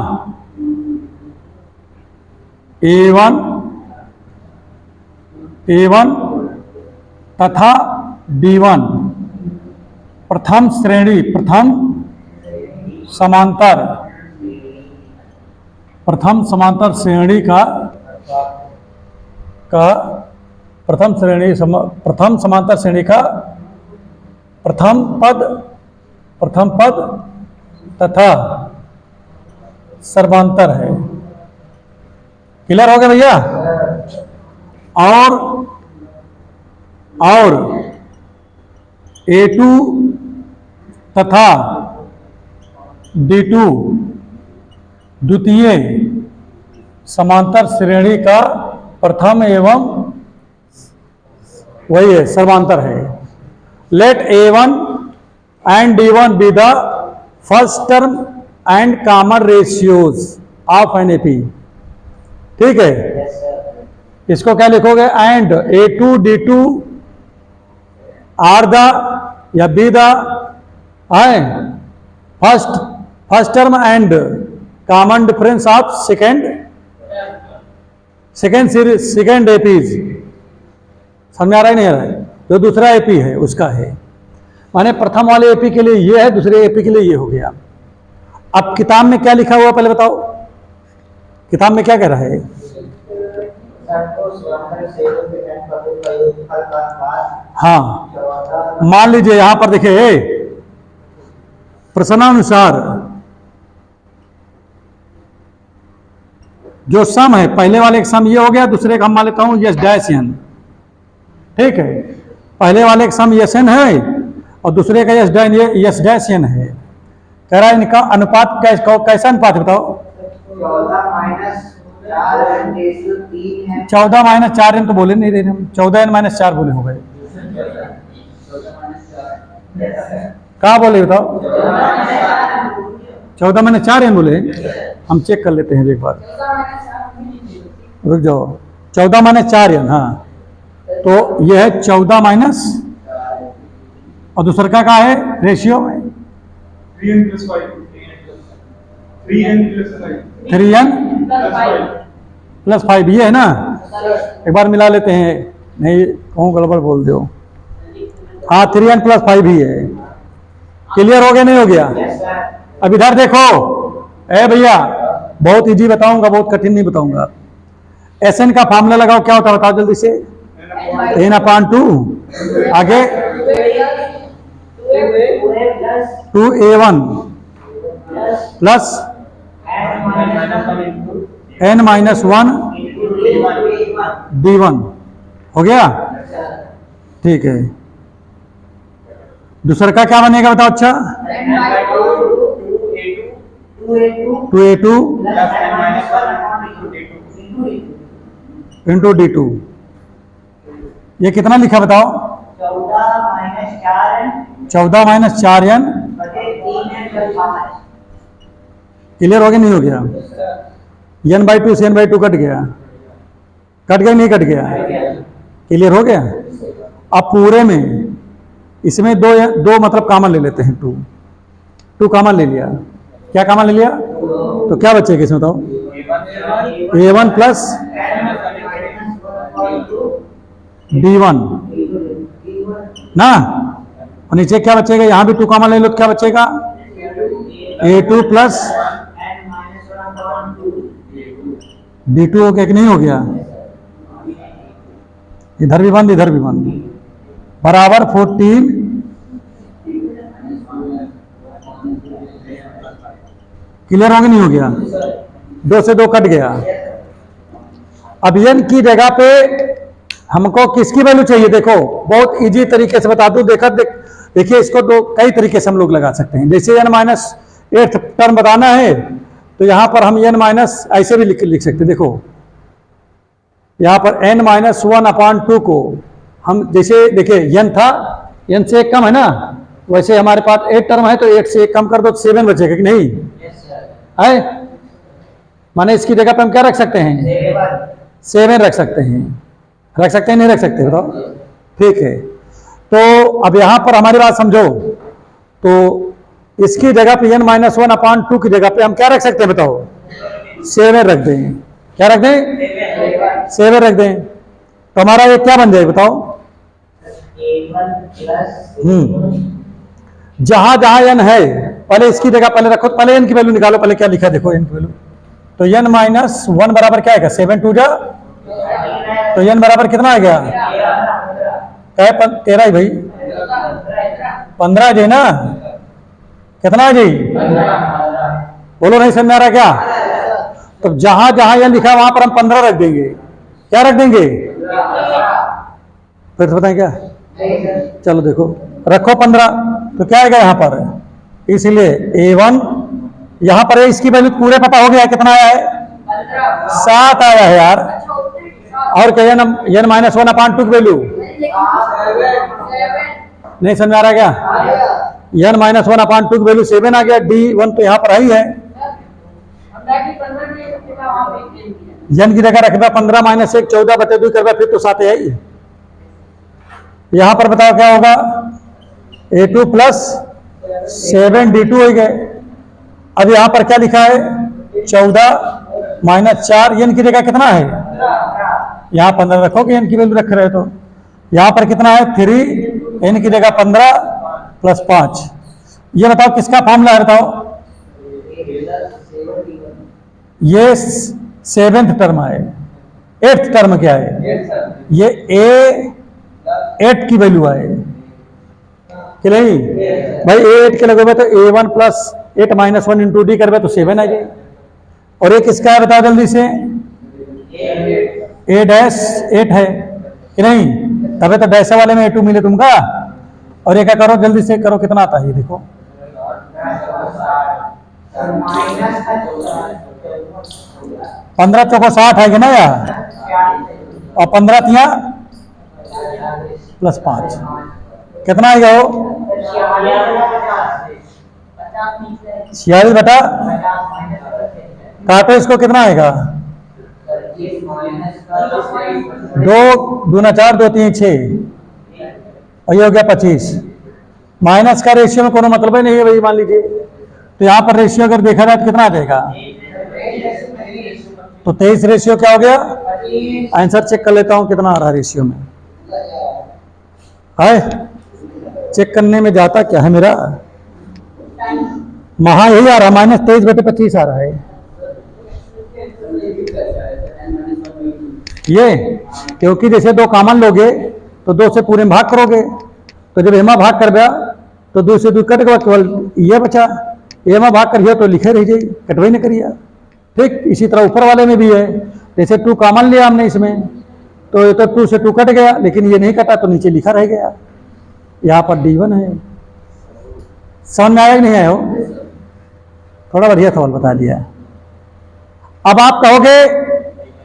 A1 तथा B1 प्रथम श्रेणी प्रथम समांतर श्रेणी का प्रथम समांतर श्रेणी का प्रथम पद तथा सर्वांतर है। क्लियर हो गया भैया? और A2 तथा D2 द्वितीय समांतर श्रेणी का प्रथम एवं वही है सर्वांतर है। Let A1 and D1 be the first term and common ratios of an AP। ठीक है, इसको क्या लिखोगे? And A2 D2 are the या be the first term and common difference of second APs. समझ आ रहा है नहीं आ रहा है? जो दूसरा एपी है उसका है, माने प्रथम वाले एपी के लिए ये है, दूसरे एपी के लिए ये हो गया। अब किताब में क्या लिखा हुआ पहले बताओ, किताब में क्या कह रहा है? हाँ, मान लीजिए यहां पर देखिए प्रश्नानुसार जो सम है, पहले वाले का सम ये हो गया, दूसरे का हम मान लेता हूं यस डैश एन। ठीक है, पहले वाले का सम यस एन है और दूसरे का यस डैश एन है। कह रहा है इनका अनुपात कैसा अनुपात बताओ? 14 माइनस 4 एन तो बोले नहीं रहे हम, 14n-4 बोले हो गए। कहा बोले बताओ? 14-4 बोले। हम चेक कर लेते हैं एक बार, रुक जाओ। 14-4 हाँ, तो यह है 14 माइनस और दूसरा का है रेशियो में 3n प्लस 5 ये है ना। एक बार मिला लेते हैं, नहीं कहूँ गड़बड़ बोल दो। हाँ 3n प्लस 5 ही है। क्लियर हो गया नहीं हो गया? अब इधर देखो ए भैया, बहुत इजी बताऊंगा, बहुत कठिन नहीं बताऊंगा। एसएन का फॉर्मूला लगाओ, क्या होता है बताओ जल्दी से? n/2 आगे 2a1 प्लस n-1 d1 हो गया। ठीक है, दूसरा का क्या बनेगा बताओ? अच्छा 2a2 इंटू d2। ये कितना लिखा बताओ? 14-4n। क्लियर हो गया नहीं हो गया? n/2 से n/2 कट गया नहीं कट गया? क्लियर हो गया? अब पूरे में इसमें दो मतलब कॉमन ले लेते हैं। 2 कॉमन ले लिया। क्या कॉमन ले लिया? तो क्या बचेगा इसमें बताओ? a1 प्लस d1 ना, और नीचे क्या बचेगा? यहां भी 2 कॉमन ले लो तो क्या बचेगा? a2 प्लस d2 हो गया कि नहीं हो गया? इधर भी बंद इधर भी बंद, बराबर 14। क्लियर हो गया नहीं हो गया? 2 से 2 कट गया। अब n की जगह पे हमको किसकी वैल्यू चाहिए? देखो बहुत इजी तरीके से बता दूं। देखिए इसको कई तरीके से हम लोग लगा सकते हैं। जैसे n-8 टर्म बताना है तो यहां पर हम n- ऐसे भी लिख सकते हैं। देखो यहां पर n-1/2 को हम जैसे देखिए n था, n से 1 कम है ना, वैसे हमारे पास 8 टर्म है तो 8 से 1 कम कर दो तो 7 बचेगा कि नहीं है? माने इसकी जगह पे हम क्या रख सकते हैं? 7 रख सकते हैं। रख सकते हैं नहीं रख सकते बताओ? ठीक है, तो अब यहां पर हमारी बात समझो। तो इसकी जगह पे n-1/2 की जगह पे हम क्या रख सकते हैं बताओ? 7 रख दें। क्या रख दें? 7 रख दें। तो हमारा ये क्या बन जाए बताओ? जहां जहां n है पहले इसकी जगह पहले रखो, पहले n की वैल्यू निकालो। पहले क्या लिखा देखो n की वैल्यू। तो n-1 बराबर क्या आएगा? 7 2 जा, तो n बराबर कितना आ गया? 13 ही भाई, 15 जी ना। कितना जी? बोलो, नहीं समझ आ रहा क्या? तो जहां जहां n लिखा वहां पर हम 15 रख देंगे। क्या रख देंगे? फिर से बताएं क्या? चलो देखो, रखो 15, तो क्या आएगा यहाँ पर? इसलिए a1 यहाँ पर इसकी वैल्यू पूरे पता हो गया कितना आया है? 7 आया है यार। और क्या n-1/2 की वैल्यू नहीं समझ आ रहा क्या? n-1/2 की वैल्यू 7 आ गया। D1 तो यहाँ पर ही है, n की जगह रखना 15 - 1 14/2 करवा, फिर तो 7 है ही। यहां पर बताओ क्या होगा? a2 + 7 d2 हो गए। अब यहां पर क्या लिखा है? 14 - 4, n की जगह कितना है? यहां 15 रखोगे, n की वैल्यू रख रहे हो तो यहां पर कितना है? 3, n की जगह 15 + 5। ये बताओ किसका फॉर्मूला है बताओ? ये 7th टर्म है। 8th टर्म क्या है? ये a8 की वैल्यू है कि नहीं भाई? a8 के लगे तो a1 + 8 - 1 × d करवे तो 7 आ जाए। और ये किसका है बताओ जल्दी से? a-8 है कि नहीं? तबे तो डैश वाले में a2 मिले तुमका। और ये क्या करो जल्दी से करो, कितना आता है ये देखो। 15 चौको 60 है कि ना यार? और 15 तिया +5 कितना आएगा? वो 46 बटा काटो इसको, कितना आएगा? 2 दूना 4 2 3 6 और ये हो गया 25। माइनस का रेशियो में कोनो मतलब ही नहीं है भाई, मान लीजिए। तो यहाँ पर रेशियो अगर देखा जाए तो कितना आ जाएगा? तो 23 रेशियो क्या हो गया? आंसर चेक कर लेता हूं कितना आ रहा है रेशियो में। है चेक करने में जाता क्या है मेरा? महा यही आ रहा, -23/25 आ रहा है ये। क्योंकि जैसे 2 कॉमन लोगे तो 2 से पूरे में भाग करोगे, तो जब एमा भाग कर गया तो 2 से 2 कट गया, केवल ये बचा। एमा भाग कर गया तो लिखे रह जाइए, कटवाई नहीं करिए। ठीक इसी तरह ऊपर वाले में भी है। जैसे 2 कॉमन लिया हमने इसमें, तो ये तो 2 से 2 कट गया, लेकिन ये नहीं कटा तो नीचे लिखा रह गया। यहाँ पर D1 है। समझ में आया कि नहीं आया हो? थोड़ा बढ़िया सवाल बता दिया। अब आप कहोगे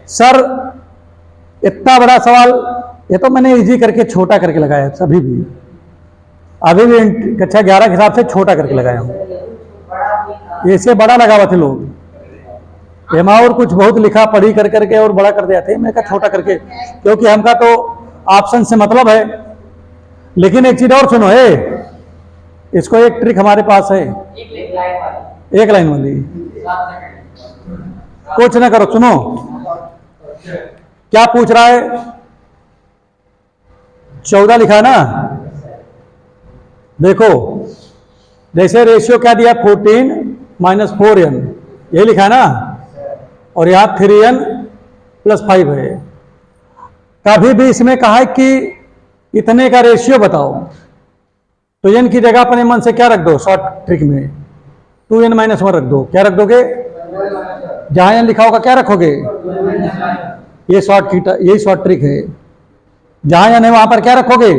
सर इतना बड़ा सवाल, ये तो मैंने इजी करके छोटा करके लगाया है। सभी भी अभी भी कक्षा 11 के हिसाब से छोटा करके लगाया हूं। ऐसे बड़ा लगा हुआ थे लोग, एमा और कुछ बहुत लिखा पढ़ी कर करके और बड़ा कर दिया थे। मैं कहा छोटा करके, क्योंकि हमका तो ऑप्शन से मतलब है। लेकिन एक चीज और सुनो, इसको एक ट्रिक हमारे पास है, एक लाइन वाली। कुछ ना करो, सुनो क्या पूछ रहा है। 14 लिखा ना, देखो जैसे रेशियो क्या दिया 14 - 4n, यही लिखा है ना। और यहां 3n + 5 है। कभी भी इसमें कहा है कि इतने का रेशियो बताओ, तो n की जगह अपने मन से क्या रख दो? शॉर्ट ट्रिक में 2n - 1 रख दो। क्या रख दोगे? जहां n लिखा होगा क्या रखोगे? ये यही शॉर्ट ट्रिक है। जहां n है वहां पर क्या रखोगे?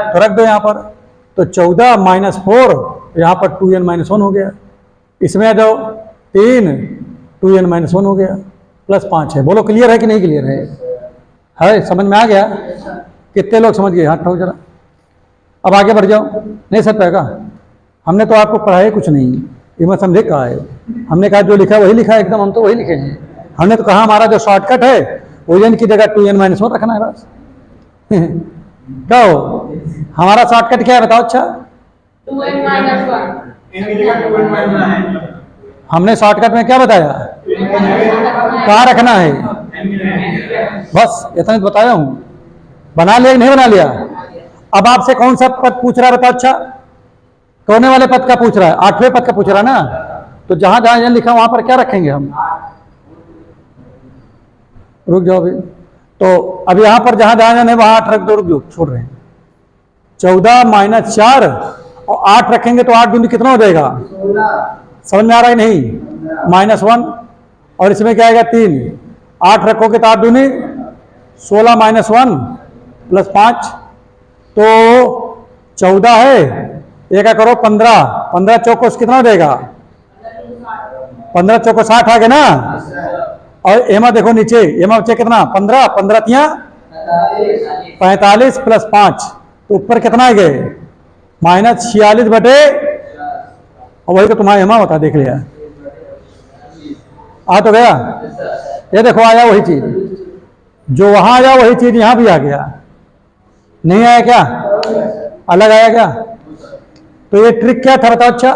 तो रख दो यहां पर। तो 14 - 4 यहां पर 2n - 1 हो गया। इसमें आ जाओ 3 2n - 1 हो गया, +5 है। बोलो क्लियर है कि नहीं क्लियर है? समझ में आ गया? कितने लोग समझ गए? हाथ उठाओ जरा। अब आगे बढ़ जाओ। नहीं सर पाएगा, हमने तो आपको पढ़ाया कुछ नहीं, ये मैं समझे कहा है। हमने कहा जो लिखा वही लिखा है एकदम, हम तो वही लिखे हैं। हमने तो कहा हमारा जो शॉर्टकट है वो n की जगह 2n - 1 रखना है बस। क्या हो हमारा शॉर्टकट क्या है बताओ? अच्छा 2n - 1 हमने शॉर्टकट में क्या बताया, कहाँ रखना है, बस इतना तो बताया हूं। बना लिया कि नहीं बना लिया? अब आपसे कौन सा पद पूछ रहा है बताओ? अच्छा, कोने वाले पद का पूछ रहा है, 8वें पद का पूछ रहा है ना, तो जहां जहां लिखा वहां पर क्या रखेंगे हम? रुक जाओ अभी, तो अब यहां पर जहां जहां जाने वहां 8 रख दो, रुक जाओ, छोड़ रहे हैं। 14 - 4 और 8 रखेंगे तो 8 दूनी कितना हो जाएगा? समझ में आ रहा है नहीं? -1 और इसमें क्या आएगा 3, 8 रखोगे तो 8 दूनी 16 - 1 + 5 तो 14 है, एक करो 15, 15 चौको कितना हो जाएगा? 15 चौको 60 आ गया ना। और एमा देखो नीचे, एमा बच्चे कितना? 15, 15 तिया 45 + 5 तो ऊपर कितना आ गए? -46 बटे, और वही तो तुम्हारा एमा होता, देख लिया आ तो गया। ये देखो आया वही चीज, जो वहां आया वही चीज यहां भी आ गया। नहीं आया क्या? अलग आया क्या? तो ये ट्रिक क्या था बताओ? अच्छा,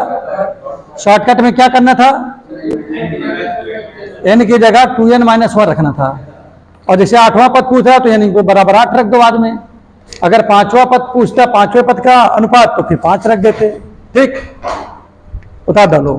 शॉर्टकट में क्या करना था? n की जगह 2n - 1 रखना था। और जैसे 8वां पद पूछ रहा तो यानी को बराबर 8 रख दो बाद में। अगर 5वां पद पूछता, 5वें पद का अनुपात, तो फिर 5 रख देते। ठीक, उतार डालो।